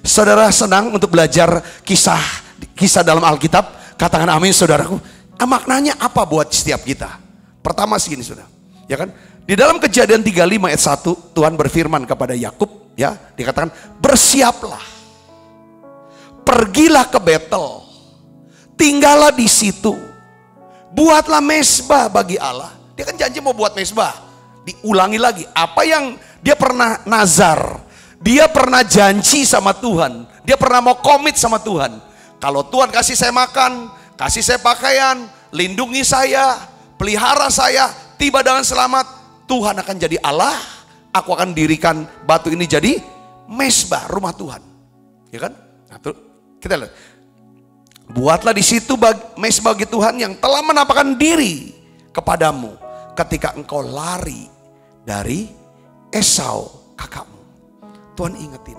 Saudara senang untuk belajar kisah dalam Alkitab? Katakan amin, saudaraku. Maknanya apa buat setiap kita? Pertama segini, saudara, ya kan? Di dalam Kejadian 35 ayat 1, Tuhan berfirman kepada Yakub, ya, dikatakan, bersiaplah, pergilah ke Betel, tinggallah di situ, buatlah mezbah bagi Allah. Dia kan janji mau buat mezbah. Diulangi lagi apa yang dia pernah nazar, dia pernah janji sama Tuhan, dia pernah mau komit sama Tuhan. Kalau Tuhan kasih saya makan, kasih saya pakaian, lindungi saya, pelihara saya, tiba dengan selamat, Tuhan akan jadi Allah. Aku akan dirikan batu ini jadi mezbah, rumah Tuhan, ya kan? Nah, tuh, kita lihat, buatlah di situ mezbah bagi Tuhan yang telah menampakkan diri kepadamu ketika engkau lari dari Esau kakakmu. Tuhan ingetin.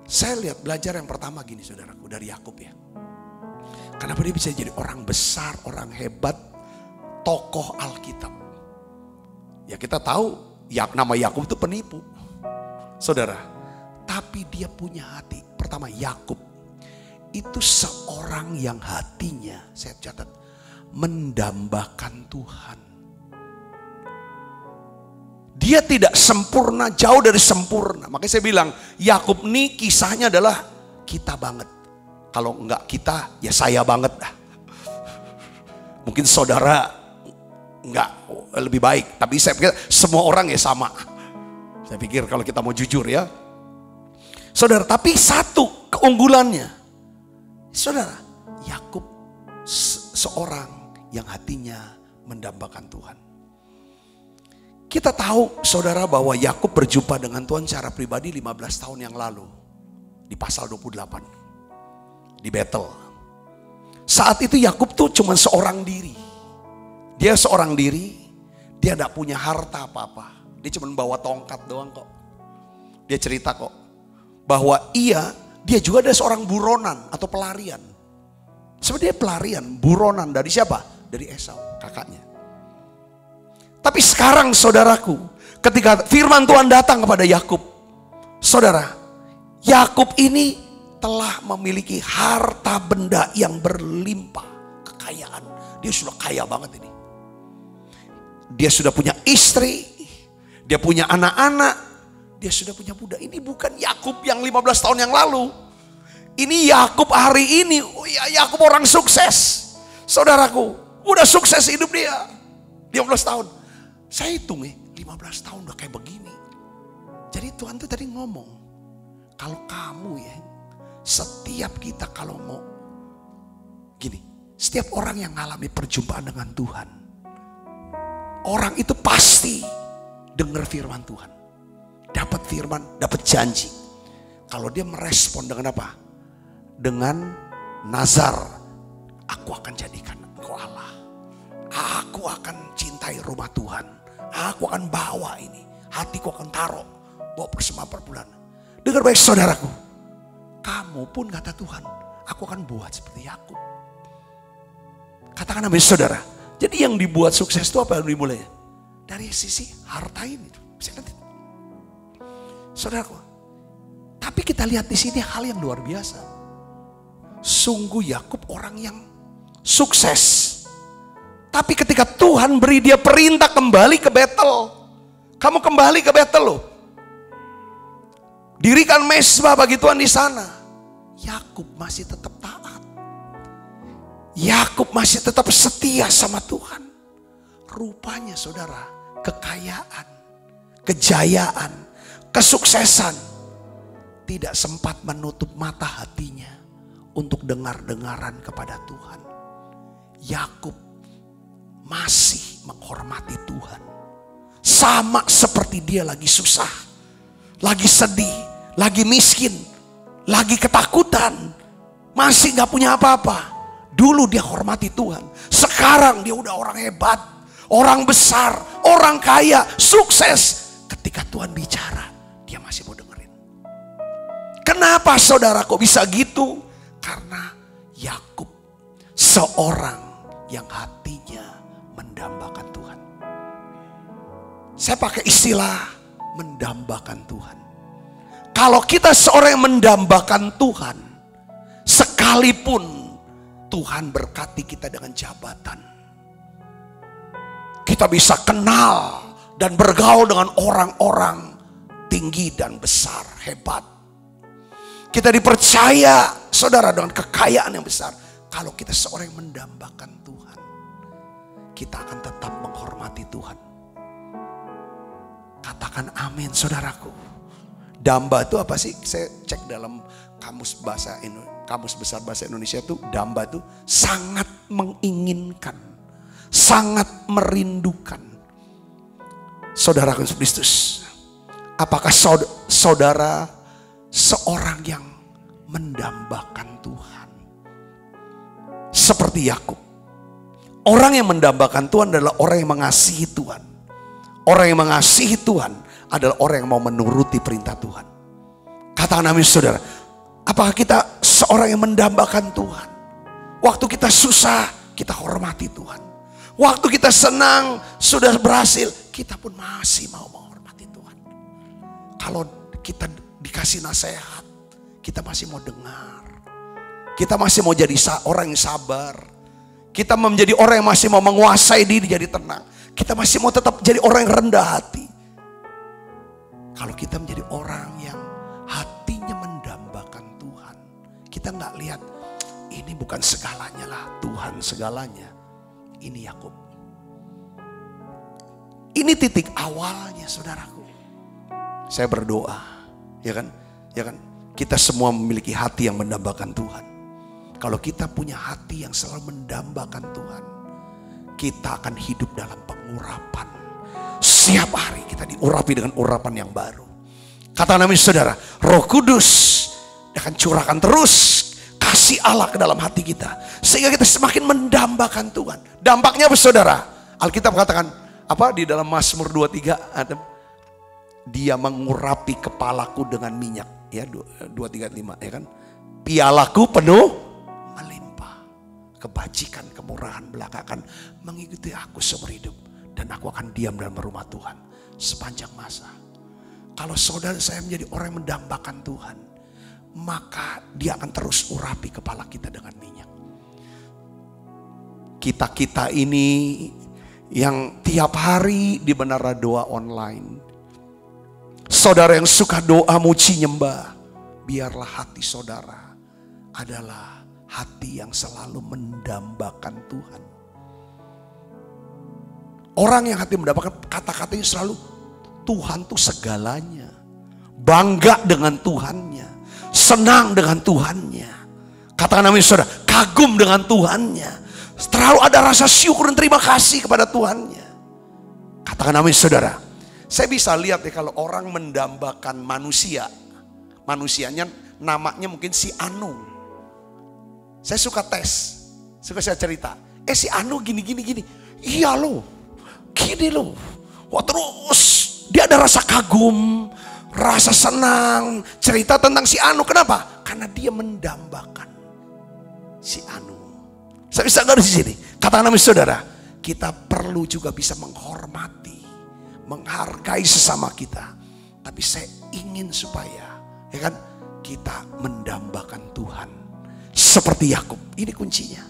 Saya lihat belajar yang pertama gini, saudaraku, dari Yakub, ya. Kenapa dia bisa jadi orang besar, orang hebat, tokoh Alkitab? Ya kita tahu nama Yakub itu penipu, saudara. Tapi dia punya hati. Pertama, Yakub itu seorang yang hatinya, saya catat, mendambakan Tuhan. Dia tidak sempurna, jauh dari sempurna. Makanya saya bilang, Yakub ini kisahnya adalah kita banget. Kalau enggak kita, ya saya banget dah. Mungkin saudara enggak lebih baik, tapi saya pikir semua orang ya sama. Saya pikir kalau kita mau jujur, ya saudara. Tapi satu keunggulannya, saudara, Yakub seorang yang hatinya mendambakan Tuhan. Kita tahu, saudara, bahwa Yakub berjumpa dengan Tuhan secara pribadi 15 tahun yang lalu di pasal 28 di Betel. Saat itu Yakub tuh cuma seorang diri. Dia seorang diri, dia tidak punya harta apa-apa. Dia cuma bawa tongkat doang kok. Dia cerita kok bahwa dia juga ada seorang buronan atau pelarian. Sebenarnya pelarian, buronan dari siapa? Dari Esau, kakaknya. Tapi sekarang, saudaraku, ketika firman Tuhan datang kepada Yakub, saudara, Yakub ini telah memiliki harta benda yang berlimpah, kekayaan. Dia sudah kaya banget ini. Dia sudah punya istri, dia punya anak-anak, dia sudah punya budak. Ini bukan Yakub yang 15 tahun yang lalu. Ini Yakub hari ini. Oh ya, Yakub orang sukses. Saudaraku, udah sukses hidup dia. 15 tahun. Saya hitung 15 tahun udah kayak begini. Jadi Tuhan tuh tadi ngomong, kalau kamu ya, setiap kita kalau mau gini, setiap orang yang mengalami perjumpaan dengan Tuhan, orang itu pasti dengar firman Tuhan, dapat firman, dapat janji. Kalau dia merespon dengan apa? Dengan nazar, aku akan jadikan engkau Allah, aku akan cintai rumah Tuhan, aku akan bawa ini, hatiku akan taruh, bawa persembahan per bulan. Dengar baik, saudaraku, kamu pun kata Tuhan, aku akan buat seperti Yakub. Katakan amin, saudara. Jadi yang dibuat sukses itu apa yang dimulai? Dari sisi harta ini. Bisa lihat, saudaraku. Tapi kita lihat di sini hal yang luar biasa. Sungguh Yakub orang yang sukses. Tapi ketika Tuhan beri dia perintah kembali ke Betel, kamu kembali ke Betel loh, dirikan mezbah bagi Tuhan di sana. Yakub masih tetap taat. Yakub masih tetap setia sama Tuhan. Rupanya, saudara, kekayaan, kejayaan, kesuksesan tidak sempat menutup mata hatinya untuk dengar-dengaran kepada Tuhan. Yakub masih menghormati Tuhan. Sama seperti dia lagi susah, lagi sedih, lagi miskin, lagi ketakutan, masih gak punya apa-apa. Dulu dia hormati Tuhan. Sekarang dia udah orang hebat, orang besar, orang kaya, sukses. Ketika Tuhan bicara, dia masih mau dengerin. Kenapa saudara kok bisa gitu? Karena Yakub seorang yang hatinya mendambakan Tuhan. Saya pakai istilah mendambakan Tuhan. Kalau kita seorang yang mendambakan Tuhan, sekalipun Tuhan berkati kita dengan jabatan, kita bisa kenal dan bergaul dengan orang-orang tinggi dan besar, hebat. Kita dipercaya, saudara, dengan kekayaan yang besar. Kalau kita seorang yang mendambakan Tuhan, kita akan tetap menghormati Tuhan. Katakan amin, saudaraku. Damba itu apa sih? Saya cek dalam kamus besar bahasa Indonesia itu, damba itu sangat menginginkan, sangat merindukan. Saudara Kristus, apakah saudara seorang yang mendambakan Tuhan? Seperti Yakub. Orang yang mendambakan Tuhan adalah orang yang mengasihi Tuhan. Orang yang mengasihi Tuhan adalah orang yang mau menuruti perintah Tuhan. Katakan amin, saudara. Apakah kita seorang yang mendambakan Tuhan? Waktu kita susah, kita hormati Tuhan. Waktu kita senang, sudah berhasil, kita pun masih mau menghormati Tuhan. Kalau kita dikasih nasihat, kita masih mau dengar. Kita masih mau jadi orang yang sabar. Kita menjadi orang yang masih mau menguasai diri jadi tenang. Kita masih mau tetap jadi orang yang rendah hati. Kalau kita menjadi orang yang hatinya mendambakan Tuhan, kita nggak lihat ini bukan segalanya lah, Tuhan segalanya. Ini Yakub. Ini titik awalnya, saudaraku. Saya berdoa, ya kan? Kita semua memiliki hati yang mendambakan Tuhan. Kalau kita punya hati yang selalu mendambakan Tuhan, kita akan hidup dalam pengurapan. Setiap hari kita diurapi dengan urapan yang baru. Kata amin, saudara, Roh Kudus akan curahkan terus kasih Allah ke dalam hati kita, sehingga kita semakin mendambakan Tuhan. Dampaknya apa, saudara? Alkitab katakan apa di dalam Mazmur 23, dia mengurapi kepalaku dengan minyak, ya, 235, ya kan? Pialaku penuh melimpah. Kebajikan, kemurahan belaka akan mengikuti aku seumur hidup, dan aku akan diam dalam rumah Tuhan sepanjang masa. Kalau saudara saya menjadi orang yang mendambakan Tuhan, maka dia akan terus urapi kepala kita dengan minyak. Kita ini yang tiap hari di Menara Doa online, saudara yang suka doa, muji, nyembah, biarlah hati saudara adalah hati yang selalu mendambakan Tuhan. Orang yang hati mendambakan, kata-katanya selalu Tuhan tuh segalanya. Bangga dengan Tuhannya, senang dengan Tuhannya. Katakan amin, saudara, kagum dengan Tuhannya. Terlalu ada rasa syukur dan terima kasih kepada Tuhannya. Katakan amin, saudara. Saya bisa lihat ya, kalau orang mendambakan manusia, manusianya namanya mungkin si Anu. Saya suka tes, suka saya cerita. Si Anu gini. Iya loh, gini loh. Wah, terus dia ada rasa kagum, rasa senang, cerita tentang si Anu. Kenapa? Karena dia mendambakan si Anu. Saya bisa garis di sini. Katakan amin, saudara. Kita perlu juga bisa menghormati, menghargai sesama kita. Tapi saya ingin supaya, ya kan, kita mendambakan Tuhan seperti Yakub. Ini kuncinya.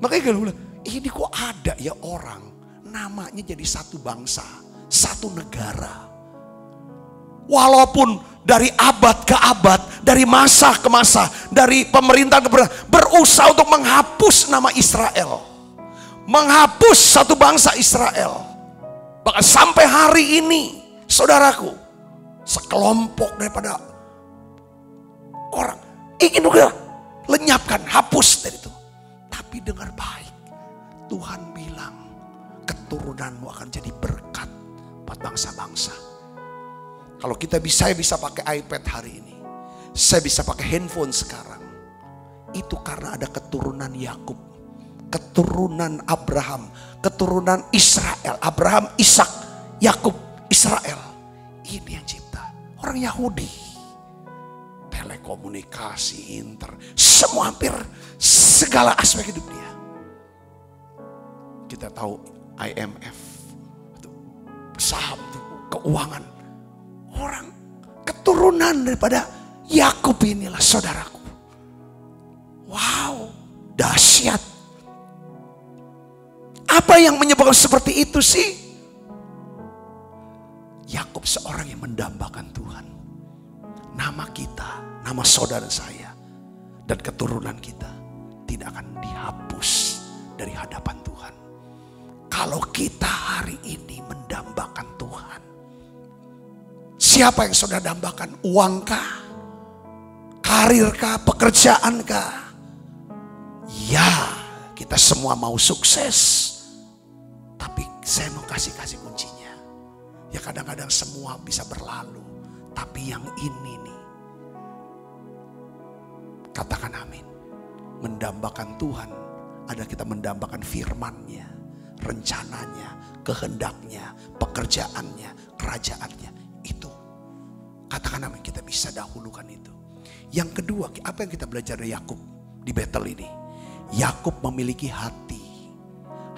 Makanya kalau bilang, ini kok ada ya orang namanya jadi satu bangsa, satu negara. Walaupun dari abad ke abad, dari masa ke masa, dari pemerintah ke pemerintah, berusaha untuk menghapus nama Israel, menghapus satu bangsa Israel. Bahkan sampai hari ini, saudaraku, sekelompok daripada orang ingin juga lenyapkan, hapus dari itu. Tapi dengar baik, Tuhan bilang keturunanmu akan jadi berkat buat bangsa-bangsa. Kalau saya bisa pakai iPad hari ini, saya bisa pakai handphone sekarang, itu karena ada keturunan Yakub, keturunan Abraham, keturunan Israel. Abraham, Ishak, Yakub, Israel. Ini yang cipta. Orang Yahudi. telekomunikasi, semua hampir segala aspek hidup dia. Kita tahu IMF, saham, keuangan, orang keturunan daripada Yakub inilah saudaraku. Wow, dahsyat. Apa yang menyebabkan seperti itu sih? Yakub seorang yang mendambakan Tuhan. Nama kita, nama saudara saya, dan keturunan kita tidak akan dihapus dari hadapan Tuhan. Kalau kita hari ini mendambakan Tuhan. Siapa yang saudara dambakan? Uangkah? Karirkah? Pekerjaankah? Ya, kita semua mau sukses. Tapi saya mau kasih kuncinya. Ya kadang-kadang semua bisa berlalu. Tapi yang ini nih. Katakan amin. Mendambakan Tuhan adalah kita mendambakan firman-Nya, rencananya, kehendaknya, pekerjaannya, kerajaannya. Itu. Katakan amin, kita bisa dahulukan itu. Yang kedua, apa yang kita belajar dari Yakub di Betel ini? Yakub memiliki hati.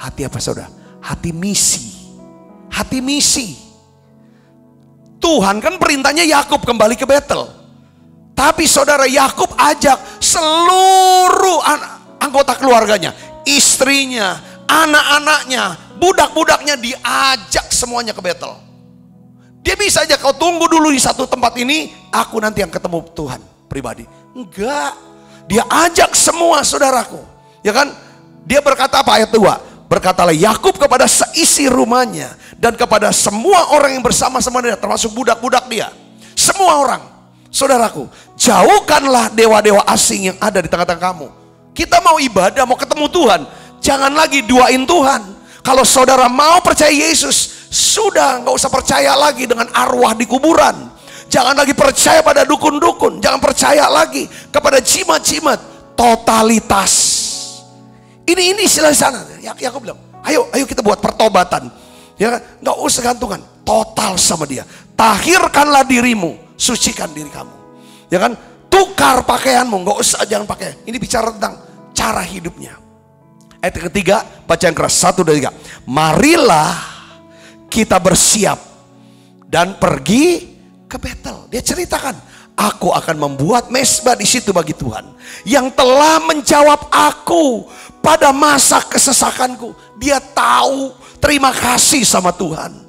Hati apa saudara? Hati misi. Hati misi. Tuhan kan perintahnya Yakub kembali ke Betel. Tapi saudara, Yakub ajak seluruh anggota keluarganya, istrinya, anak-anaknya, budak-budaknya diajak semuanya ke Betel. Dia bisa aja, kau tunggu dulu di satu tempat ini, aku nanti yang ketemu Tuhan pribadi. Enggak, dia ajak semua saudaraku. Ya kan? Dia berkata apa ayat 2? Berkatalah Yakub kepada seisi rumahnya dan kepada semua orang yang bersama-sama dia, termasuk budak-budak dia. Semua orang, saudaraku, jauhkanlah dewa-dewa asing yang ada di tengah-tengah kamu. Kita mau ibadah, mau ketemu Tuhan, jangan lagi duain Tuhan. Kalau saudara mau percaya Yesus, sudah nggak usah percaya lagi dengan arwah di kuburan. Jangan lagi percaya pada dukun-dukun, jangan percaya lagi kepada jimat-jimat, totalitas. Ini istilah di sana. Yakub bilang, ayo kita buat pertobatan. Ya, nggak usah gantungan, total sama dia. Tahirkanlah dirimu, sucikan diri kamu. Ya kan? Tukar pakaianmu, nggak usah, jangan pakai. Ini bicara tentang cara hidupnya. Ayat ketiga, baca yang keras, 1, 2, 3. Marilah kita bersiap dan pergi ke Betel. Dia ceritakan, aku akan membuat mezbah di situ bagi Tuhan yang telah menjawab aku pada masa kesesakanku. Dia tahu terima kasih sama Tuhan.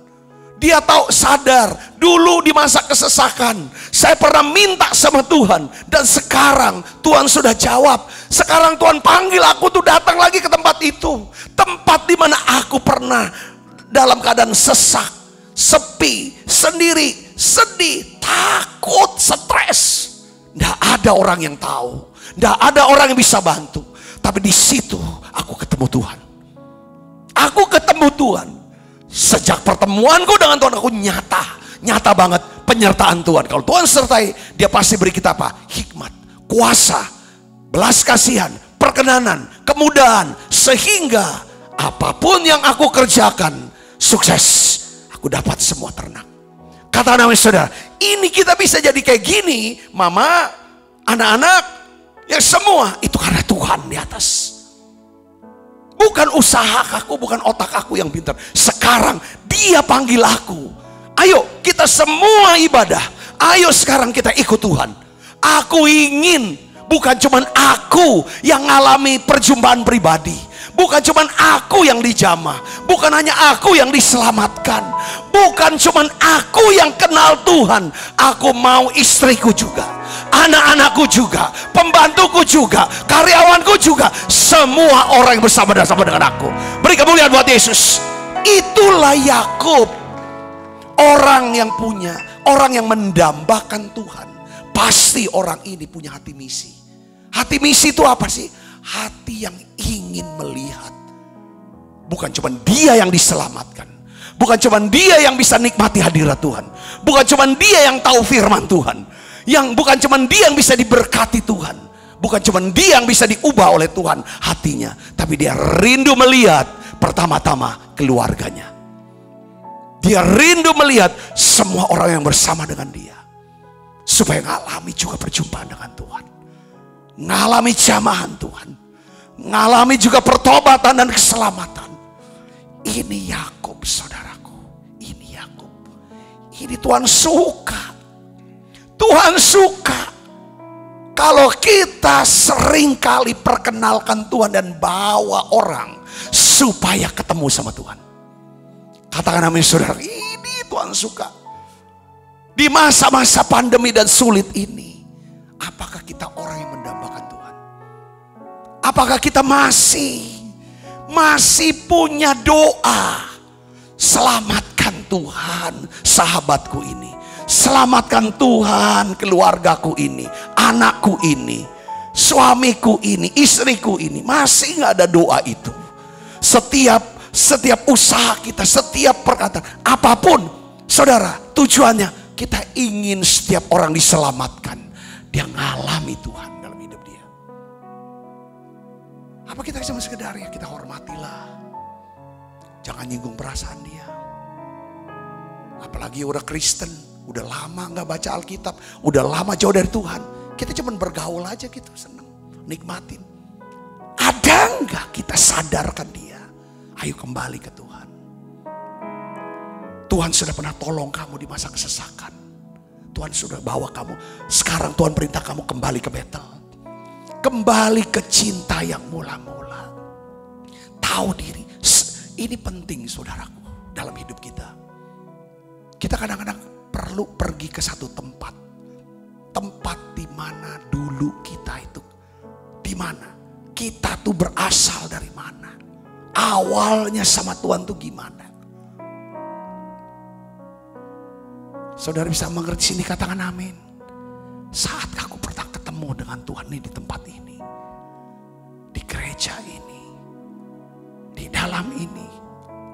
Dia tahu, sadar dulu di masa kesesakan saya pernah minta sama Tuhan, dan sekarang Tuhan sudah jawab. Sekarang Tuhan panggil aku tuh datang lagi ke tempat itu, tempat di mana aku pernah dalam keadaan sesak, sepi, sendiri, sedih, takut, stres. Nggak ada orang yang tahu, nggak ada orang yang bisa bantu. Tapi di situ aku ketemu Tuhan. Aku ketemu Tuhan. Sejak pertemuanku dengan Tuhan, aku nyata banget penyertaan Tuhan. Kalau Tuhan sertai, dia pasti beri kita apa? Hikmat, kuasa, belas kasihan, perkenanan, kemudahan, sehingga apapun yang aku kerjakan sukses. Aku dapat semua ternak. Kata namanya saudara, ini kita bisa jadi kayak gini, mama, anak-anak, ya semua itu karena Tuhan di atas. Bukan usaha aku, bukan otak aku yang pintar. Sekarang dia panggil aku. Ayo kita semua ibadah. Ayo sekarang kita ikut Tuhan. Aku ingin, bukan cuman aku yang ngalami perjumpaan pribadi. Bukan cuman aku yang dijamah. Bukan hanya aku yang diselamatkan. Bukan cuman aku yang kenal Tuhan. Aku mau istriku juga, anak-anakku juga, pembantuku juga, karyawanku juga, semua orang yang bersama dengan aku. Beri kemuliaan buat Yesus. Itulah Yakub, orang yang punya, orang yang mendambakan Tuhan. Pasti orang ini punya hati misi. Hati misi itu apa sih? Hati yang ingin melihat, bukan cuma dia yang diselamatkan, bukan cuma dia yang bisa nikmati hadirat Tuhan, bukan cuma dia yang tahu firman Tuhan, yang bukan cuma dia yang bisa diberkati Tuhan, bukan cuma dia yang bisa diubah oleh Tuhan hatinya, tapi dia rindu melihat pertama-tama keluarganya. Dia rindu melihat semua orang yang bersama dengan dia. supaya ngalami juga perjumpaan dengan Tuhan, ngalami jamahan Tuhan, ngalami juga pertobatan dan keselamatan. Ini Yakub, saudaraku, ini Yakub. Ini Tuhan suka. Tuhan suka kalau kita seringkali perkenalkan Tuhan dan bawa orang supaya ketemu sama Tuhan. Katakan amin, saudara. Ini Tuhan suka. Di masa-masa pandemi dan sulit ini, apakah kita orang yang mendambakan Tuhan? Apakah kita masih punya doa? Selamatkan Tuhan sahabatku ini, selamatkan Tuhan keluargaku ini, anakku ini, suamiku ini, istriku ini. Masih nggak ada doa itu? Setiap usaha kita, setiap perkataan, apapun, saudara, tujuannya kita ingin setiap orang diselamatkan. Dia ngalami Tuhan dalam hidup dia. Apa kita cuma sekedar ya kita hormatilah, jangan nyinggung perasaan dia. Apalagi udah Kristen, udah lama gak baca Alkitab, udah lama jauh dari Tuhan, kita cuma bergaul aja gitu, seneng, nikmatin. Ada gak kita sadarkan dia? Ayo kembali ke Tuhan. Tuhan sudah pernah tolong kamu di masa kesesakan. Tuhan sudah bawa kamu. Sekarang Tuhan perintah kamu kembali ke Betel. Kembali ke cinta yang mula-mula. Tahu diri. Ini penting, saudaraku, dalam hidup kita. Kita kadang-kadang perlu pergi ke satu tempat. Tempat di mana dulu kita itu. Di mana kita tuh berasal dari mana. Awalnya sama Tuhan tuh gimana. Saudara bisa mengerti sini, katakan amin. Saat aku pernah ketemu dengan Tuhan ini di tempat ini, di gereja ini, di dalam ini,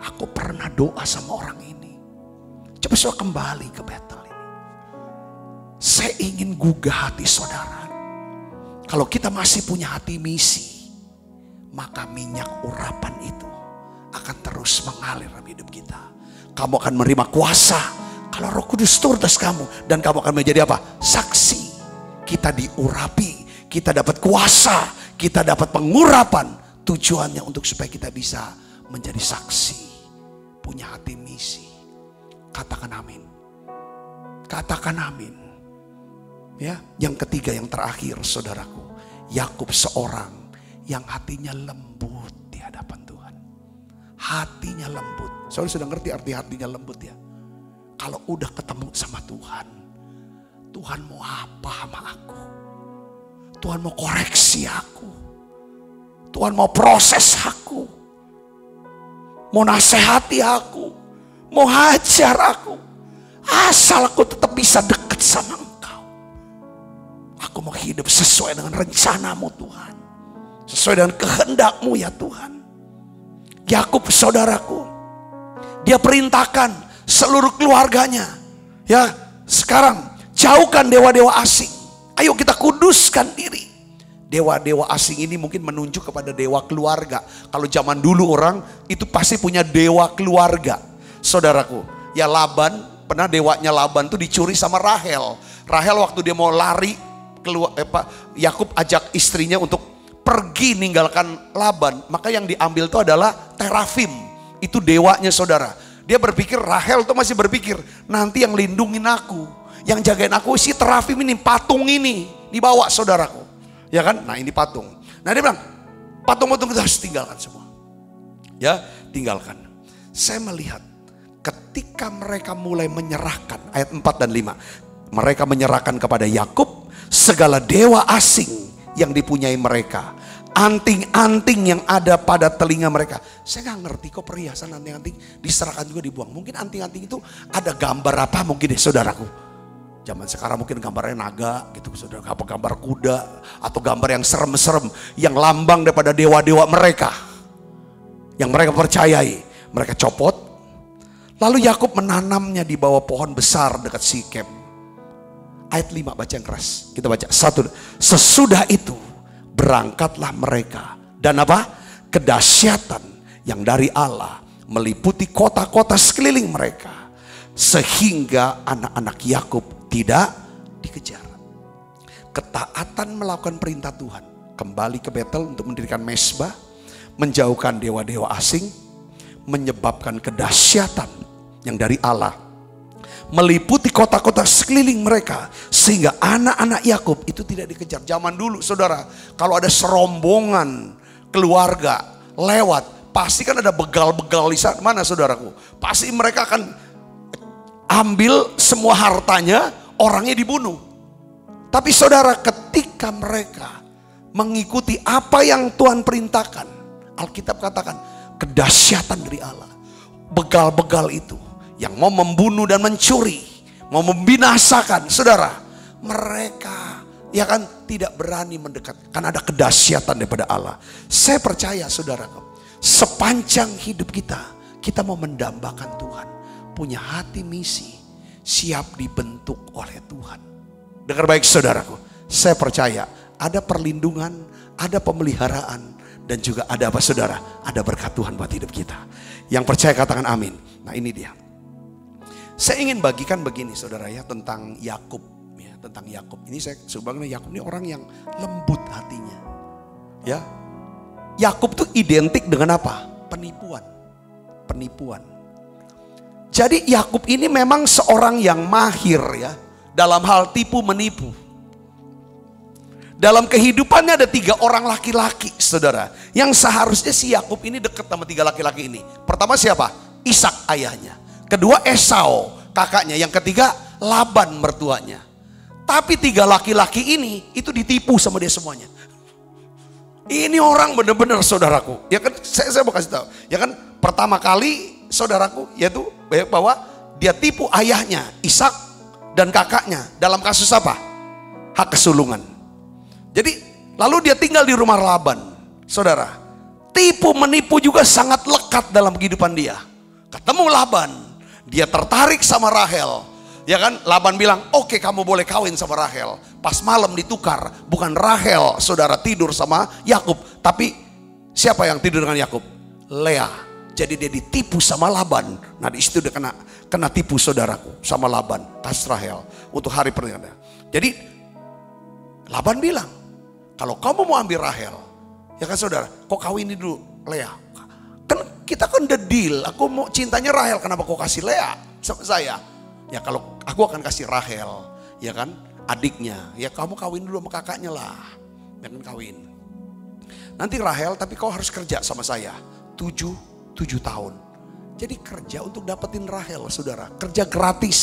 aku pernah doa sama orang ini. Coba saya kembali ke Betel ini. Saya ingin gugah hati saudara. Kalau kita masih punya hati misi, maka minyak urapan itu akan terus mengalir dalam hidup kita. Kamu akan menerima kuasa kalau Roh Kudus turun atas kamu, dan kamu akan menjadi apa? Saksi. Kita diurapi, kita dapat kuasa, kita dapat pengurapan. Tujuannya untuk supaya kita bisa menjadi saksi, punya hati misi. Katakan amin. Katakan amin. Ya, yang ketiga, yang terakhir, saudaraku, Yakub seorang yang hatinya lembut di hadapan Tuhan. Hatinya lembut. Saudara sudah ngerti arti hatinya lembut ya? Kalau udah ketemu sama Tuhan, Tuhan mau apa sama aku? Tuhan mau koreksi aku. Tuhan mau proses aku. Mau nasihati aku. Mau hajar aku. Asal aku tetap bisa dekat sama Engkau. Aku mau hidup sesuai dengan rencanamu Tuhan. Sesuai dengan kehendak-Mu ya Tuhan. Yakub saudaraku, dia perintahkan seluruh keluarganya, ya, sekarang jauhkan dewa-dewa asing. Ayo kita kuduskan diri. Dewa-dewa asing ini mungkin menunjuk kepada dewa keluarga. Kalau zaman dulu orang itu pasti punya dewa keluarga. Saudaraku, ya Laban, pernah dewanya Laban tuh dicuri sama Rahel. Rahel waktu dia mau lari keluar, Yakub ajak istrinya untuk pergi ninggalkan Laban. Maka yang diambil itu adalah terafim. Itu dewanya saudara. Dia berpikir, Rahel tuh masih berpikir, nanti yang lindungin aku, yang jagain aku si terafim ini, patung ini dibawa saudaraku. Ya kan? Nah ini patung. Nah dia bilang, patung-patung kita harus tinggalkan semua. Ya, tinggalkan. Saya melihat ketika mereka mulai menyerahkan, ayat 4 dan 5. Mereka menyerahkan kepada Yakub segala dewa asing yang dipunyai mereka. Anting-anting yang ada pada telinga mereka. Saya gak ngerti kok perhiasan anting-anting diserahkan juga dibuang. Mungkin anting-anting itu ada gambar apa mungkin deh saudaraku. Zaman sekarang mungkin gambarnya naga gitu saudara. Apa gambar kuda atau gambar yang serem-serem. Yang lambang daripada dewa-dewa mereka. Yang mereka percayai. Mereka copot. Lalu Yakub menanamnya di bawah pohon besar dekat Sikem. Ayat 5 baca yang keras. Kita baca 1. Sesudah itu berangkatlah mereka. Dan apa? Kedahsyatan yang dari Allah meliputi kota-kota sekeliling mereka. Sehingga anak-anak Yakub tidak dikejar. Ketaatan melakukan perintah Tuhan. Kembali ke Betel untuk mendirikan mezbah, menjauhkan dewa-dewa asing, menyebabkan kedahsyatan yang dari Allah meliputi kota-kota sekeliling mereka, sehingga anak-anak Yakub itu tidak dikejar. Zaman dulu saudara, kalau ada serombongan keluarga lewat, pasti kan ada begal-begal di sana. Mana saudaraku? Pasti mereka akan ambil semua hartanya, orangnya dibunuh. Tapi saudara, ketika mereka mengikuti apa yang Tuhan perintahkan, Alkitab katakan kedahsyatan dari Allah. Begal-begal itu yang mau membunuh dan mencuri, mau membinasakan, saudara, mereka ya kan tidak berani mendekat, karena ada kedahsyatan daripada Allah. Saya percaya saudara, sepanjang hidup kita mau mendambakan Tuhan, punya hati misi, siap dibentuk oleh Tuhan. Dengar baik saudaraku, saya percaya ada perlindungan, ada pemeliharaan, dan juga ada apa saudara? Ada berkat Tuhan buat hidup kita. Yang percaya katakan amin. Nah ini dia. Saya ingin bagikan begini saudara ya, tentang Yakub ya, tentang Yakub. Ini saya sebenarnya Yakub ini orang yang lembut hatinya. Ya. Yakub tuh identik dengan apa? Penipuan. Penipuan. Jadi Yakub ini memang seorang yang mahir ya dalam hal tipu menipu. Dalam kehidupannya ada 3 orang laki-laki saudara, yang seharusnya si Yakub ini dekat sama 3 laki-laki ini. Pertama siapa? Ishak ayahnya. Kedua Esau kakaknya. Yang ketiga Laban mertuanya. Tapi 3 laki-laki ini itu ditipu sama dia semuanya. Ini orang benar-benar saudaraku. Ya kan saya mau kasih tahu. Ya kan pertama kali saudaraku yaitu bahwa dia tipu ayahnya Ishak dan kakaknya dalam kasus apa? Hak kesulungan. Jadi lalu dia tinggal di rumah Laban. Saudara, tipu menipu juga sangat lekat dalam kehidupan dia. Ketemu Laban, dia tertarik sama Rahel. Ya kan, Laban bilang, "Oke, kamu boleh kawin sama Rahel." Pas malam ditukar, bukan Rahel saudara tidur sama Yakub, tapi siapa yang tidur dengan Yakub? Lea. Jadi dia ditipu sama Laban. Nah di situ dia kena tipu saudaraku sama Laban, tas Rahel untuk hari pernikahan. Jadi Laban bilang, kalau kamu mau ambil Rahel, ya kan saudara, kok kawinin dulu Lea. Kan kita kan udah deal, aku mau cintanya Rahel, kenapa kau kasih Lea sama saya? Ya kalau aku akan kasih Rahel, ya kan, adiknya. Ya kamu kawin dulu sama kakaknya lah, jangan kawin. Nanti Rahel, tapi kau harus kerja sama saya 7 tahun. Jadi kerja untuk dapetin Rahel saudara, kerja gratis.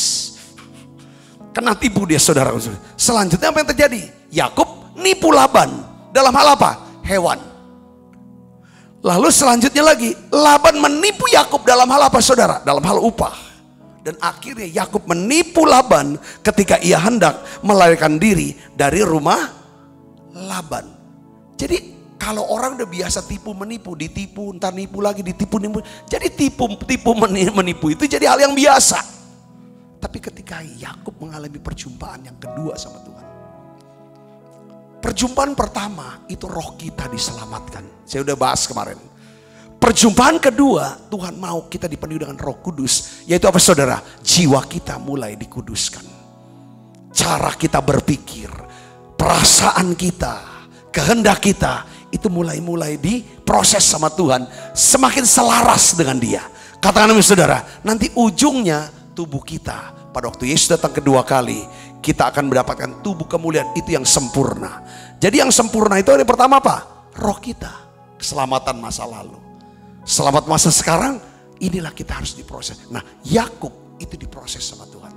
Kena tipu dia saudara. Selanjutnya apa yang terjadi? Yakub nipu Laban dalam hal apa? Hewan. Lalu selanjutnya lagi Laban menipu Yakub dalam hal apa saudara? Dalam hal upah. Dan akhirnya Yakub menipu Laban ketika ia hendak melarikan diri dari rumah Laban. Jadi kalau orang udah biasa tipu menipu, ditipu, ntar nipu lagi, ditipu nipu. Jadi tipu menipu itu jadi hal yang biasa. Tapi ketika Yakub mengalami perjumpaan yang kedua sama Tuhan. Perjumpaan pertama itu roh kita diselamatkan. Saya udah bahas kemarin. Perjumpaan kedua, Tuhan mau kita dipenuhi dengan Roh Kudus. Yaitu apa saudara? Jiwa kita mulai dikuduskan. Cara kita berpikir, perasaan kita, kehendak kita itu mulai diproses sama Tuhan. Semakin selaras dengan Dia. Katakan amin saudara. Nanti ujungnya tubuh kita. Pada waktu Yesus datang kedua kali, kita akan mendapatkan tubuh kemuliaan itu yang sempurna. Jadi yang sempurna itu yang pertama apa? Roh kita. Keselamatan masa lalu. Selamat masa sekarang, inilah kita harus diproses. Nah Yakub itu diproses sama Tuhan.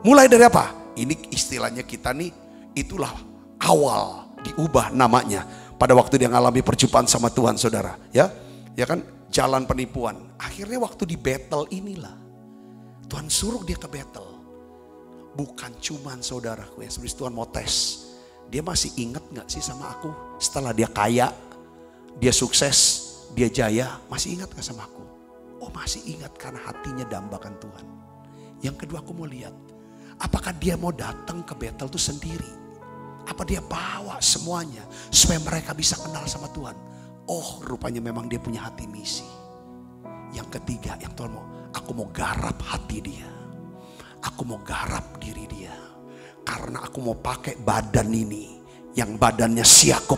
Mulai dari apa? Ini istilahnya kita nih, itulah awal diubah namanya. Pada waktu dia mengalami perjumpaan sama Tuhan saudara. Ya kan, jalan penipuan. Akhirnya waktu di Betel inilah Tuhan suruh dia ke Betel. Bukan cuman saudaraku ya, sebenarnya Tuhan mau tes. Dia masih ingat gak sih sama aku? Setelah dia kaya, dia sukses, dia jaya, masih ingat gak sama aku? Oh masih ingat karena hatinya dambakan Tuhan. Yang kedua aku mau lihat, apakah dia mau datang ke Betel itu sendiri? Apa dia bawa semuanya supaya mereka bisa kenal sama Tuhan? Oh rupanya memang dia punya hati misi. Yang ketiga yang Tuhan mau, aku mau garap hati dia. Aku mau garap diri dia. Karena aku mau pakai badan ini, yang badannya si Yakub,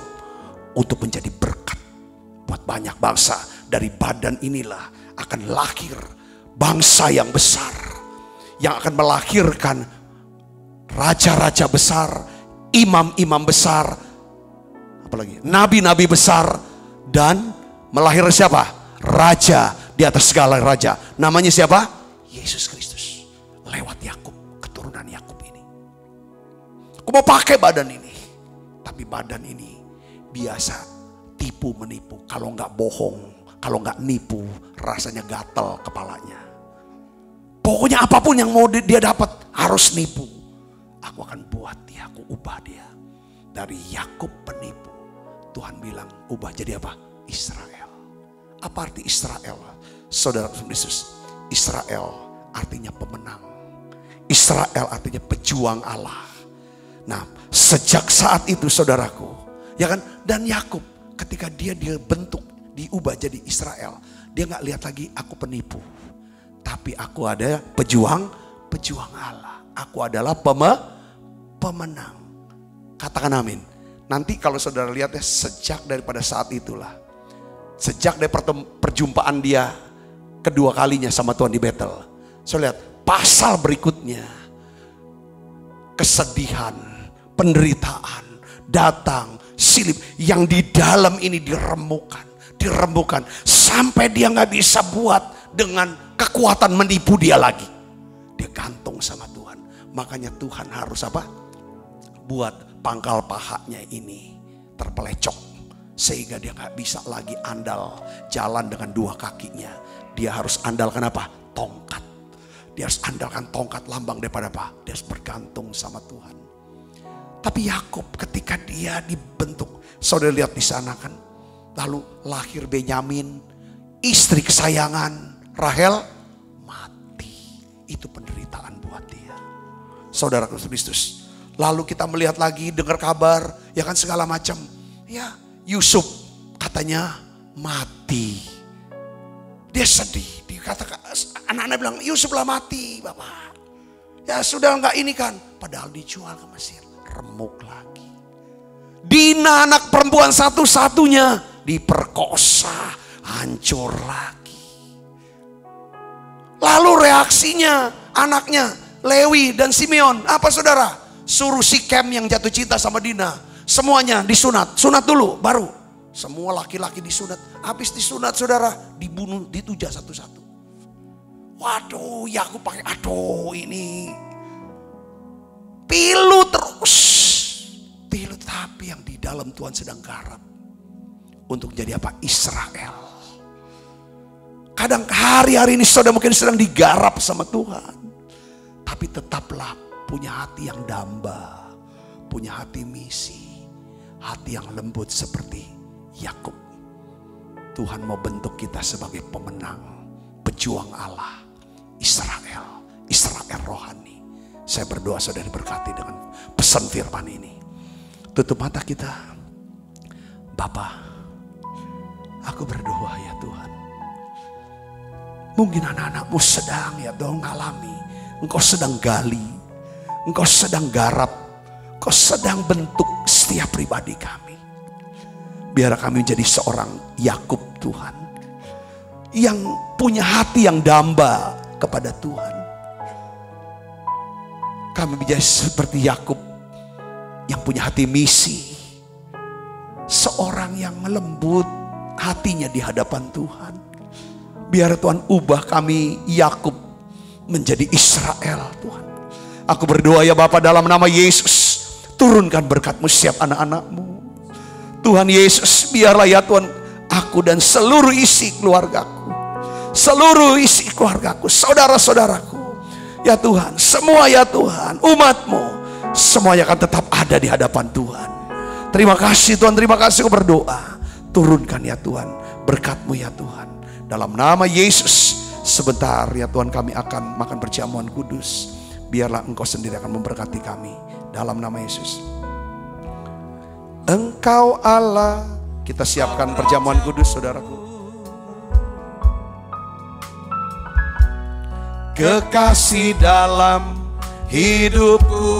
untuk menjadi berkat buat banyak bangsa. Dari badan inilah akan lahir bangsa yang besar, yang akan melahirkan raja-raja besar, imam-imam besar, apalagi nabi-nabi besar, dan melahirkan siapa? Raja di atas segala raja. Namanya siapa? Yesus Kristus. Lewat Yakub, keturunan Yakub ini. Aku mau pakai badan ini, tapi badan ini biasa tipu menipu. Kalau nggak bohong, kalau nggak nipu, rasanya gatel kepalanya. Pokoknya apapun yang mau dia dapat harus nipu. Aku akan buat dia, aku ubah dia. Dari Yakub penipu, Tuhan bilang ubah jadi apa? Israel. Apa arti Israel? Saudara Yesus, Israel artinya pemenang. Israel artinya pejuang Allah. Nah, sejak saat itu saudaraku, ya kan? Dan Yakub ketika dia bentuk, diubah jadi Israel, dia nggak lihat lagi aku penipu, tapi aku ada pejuang Allah. Aku adalah pemenang. Katakan amin. Nanti kalau saudara lihat ya, sejak daripada saat itulah, sejak dari perjumpaan dia kedua kalinya sama Tuhan di Betel, saya lihat pasal berikutnya, kesedihan, penderitaan datang, silip yang di dalam ini dirembukan sampai dia nggak bisa buat dengan kekuatan menipu dia lagi. Dia gantung sama Tuhan. Makanya Tuhan harus apa? Buat pangkal pahanya ini terpelecok sehingga dia nggak bisa lagi andal jalan dengan dua kakinya. Dia harus andalkan apa? Tongkat. Dia harus andalkan tongkat, lambang daripada apa? Dia harus bergantung sama Tuhan. Tapi Yakub ketika dia dibentuk, saudara lihat di sana kan, lalu lahir Benyamin, istri kesayangan Rahel mati. Itu penderitaan buat dia, saudara Kristus. Lalu kita melihat lagi, dengar kabar, ya kan segala macam. Ya, Yusuf katanya mati. Dia sedih, dikatakan anak-anak bilang Yusuf lah mati, Bapak. Ya sudah nggak ini kan, padahal dijual ke Mesir. Remuk lagi. Dina anak perempuan satu-satunya diperkosa, hancur lagi. Lalu reaksinya anaknya Lewi dan Simeon apa saudara? Suruh Sikem yang jatuh cinta sama Dina, semuanya disunat. Sunat dulu baru semua laki-laki disunat. Habis disunat saudara, dibunuh, dituja satu-satu. Waduh, ya aku pakai aduh ini pilu terus. Pilu, tapi yang di dalam Tuhan sedang garap untuk jadi apa? Israel. Kadang hari-hari ini saudara mungkin sedang digarap sama Tuhan, tapi tetaplah punya hati yang damba, punya hati misi, hati yang lembut seperti Yakub. Tuhan mau bentuk kita sebagai pemenang, pejuang Allah, Israel, Israel rohani. Saya berdoa saudara diberkati dengan pesan firman ini. Tutup mata kita. Bapa, aku berdoa ya Tuhan. Mungkin anak-anakmu sedang ya Tuhan mengalami, Engkau sedang gali, Engkau sedang garap, Engkau sedang bentuk setiap pribadi kami. Biar kami menjadi seorang Yakub Tuhan, yang punya hati yang damba kepada Tuhan. Kami menjadi seperti Yakub yang punya hati misi, seorang yang lembut hatinya di hadapan Tuhan. Biar Tuhan ubah kami Yakub menjadi Israel Tuhan. Aku berdoa ya Bapa dalam nama Yesus, turunkan berkat-Mu setiap anak-anak-Mu. Tuhan Yesus, biarlah ya Tuhan, aku dan seluruh isi keluargaku, seluruh isi keluargaku, saudara-saudaraku, ya Tuhan, semua ya Tuhan, umat-Mu, semuanya akan tetap ada di hadapan Tuhan. Terima kasih Tuhan, terima kasih aku berdoa. Turunkan ya Tuhan, berkat-Mu ya Tuhan. Dalam nama Yesus, sebentar ya Tuhan kami akan makan perjamuan kudus. Biarlah Engkau sendiri akan memberkati kami. Dalam nama Yesus. Engkau Allah. Kita siapkan perjamuan kudus saudaraku. Kekasih dalam hidupku,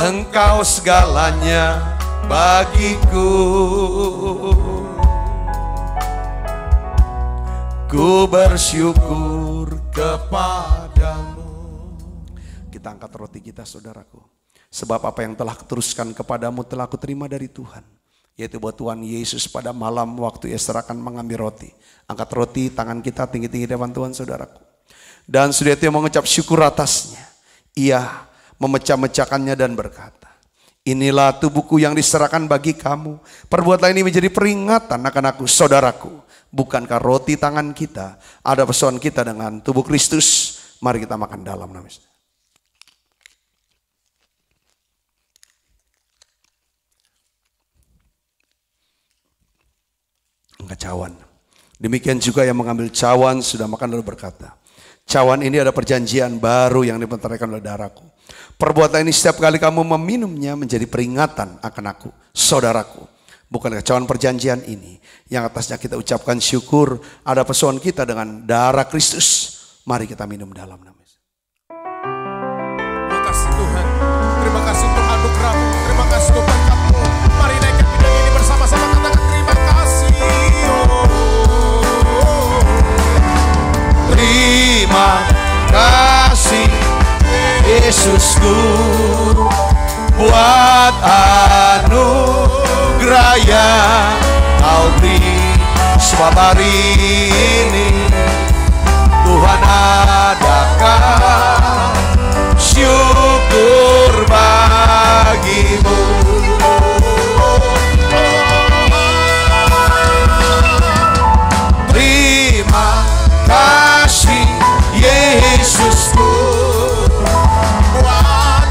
Engkau segalanya bagiku. Ku bersyukur kepadamu. Kita angkat roti kita, saudaraku. Sebab apa yang telah kuteruskan kepadamu telah kuterima dari Tuhan, yaitu bahwa Tuhan Yesus pada malam waktu ia serahkan mengambil roti. Angkat roti, tangan kita tinggi-tinggi depan Tuhan, saudaraku. Dan sudah itu mengucap syukur atasnya. Ia memecah-mecahkannya dan berkata, inilah tubuhku yang diserahkan bagi kamu. Perbuatlah ini menjadi peringatan akan aku, saudaraku. Bukankah roti tangan kita ada persoalan kita dengan tubuh Kristus? Mari kita makan dalam nama Yesus. Angkat cawan. Demikian juga yang mengambil cawan sudah makan lalu berkata, cawan ini ada perjanjian baru yang dibentarkan oleh darahku. Perbuatan ini setiap kali kamu meminumnya menjadi peringatan akan aku, saudaraku. Bukankah cawan perjanjian ini yang atasnya kita ucapkan syukur ada persoalan kita dengan darah Kristus? Mari kita minum dalam nama Yesus. Terima kasih Tuhan. Terima kasih untuk anugerah-Mu. Terima kasih untuk berkat-Mu. Mari naikkan bidang ini bersama-sama, katakan terima kasih. Terima kasih Yesusku buat anugerah yang Kau beri. Sebab hari ini Tuhan adakan syukur bagimu. Terima kasih Yesusku buat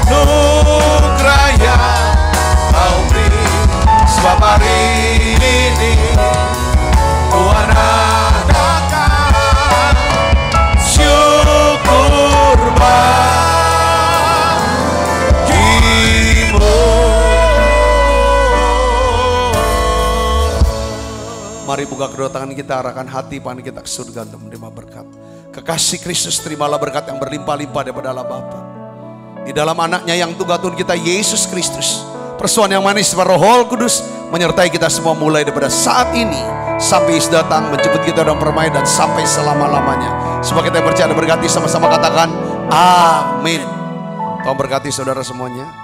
anugerah yang Kau beri. Sebab hari ini Tuhan adakan syukur bagimu. Mari buka kedua tangan kita, arahkan hati pandang kita ke surga untuk menerima berkat. Kekasih Kristus, terimalah berkat yang berlimpah-limpah daripada Allah Bapa. Di dalam anaknya yang tunggal Tuhan kita, Yesus Kristus. Persoalan yang manis Roh Kudus menyertai kita semua mulai daripada saat ini sampai Yesus datang menjemput kita dalam permainan dan sampai selama-lamanya. Semoga kita yang percaya berkati sama-sama katakan amin. Tuhan berkati saudara semuanya.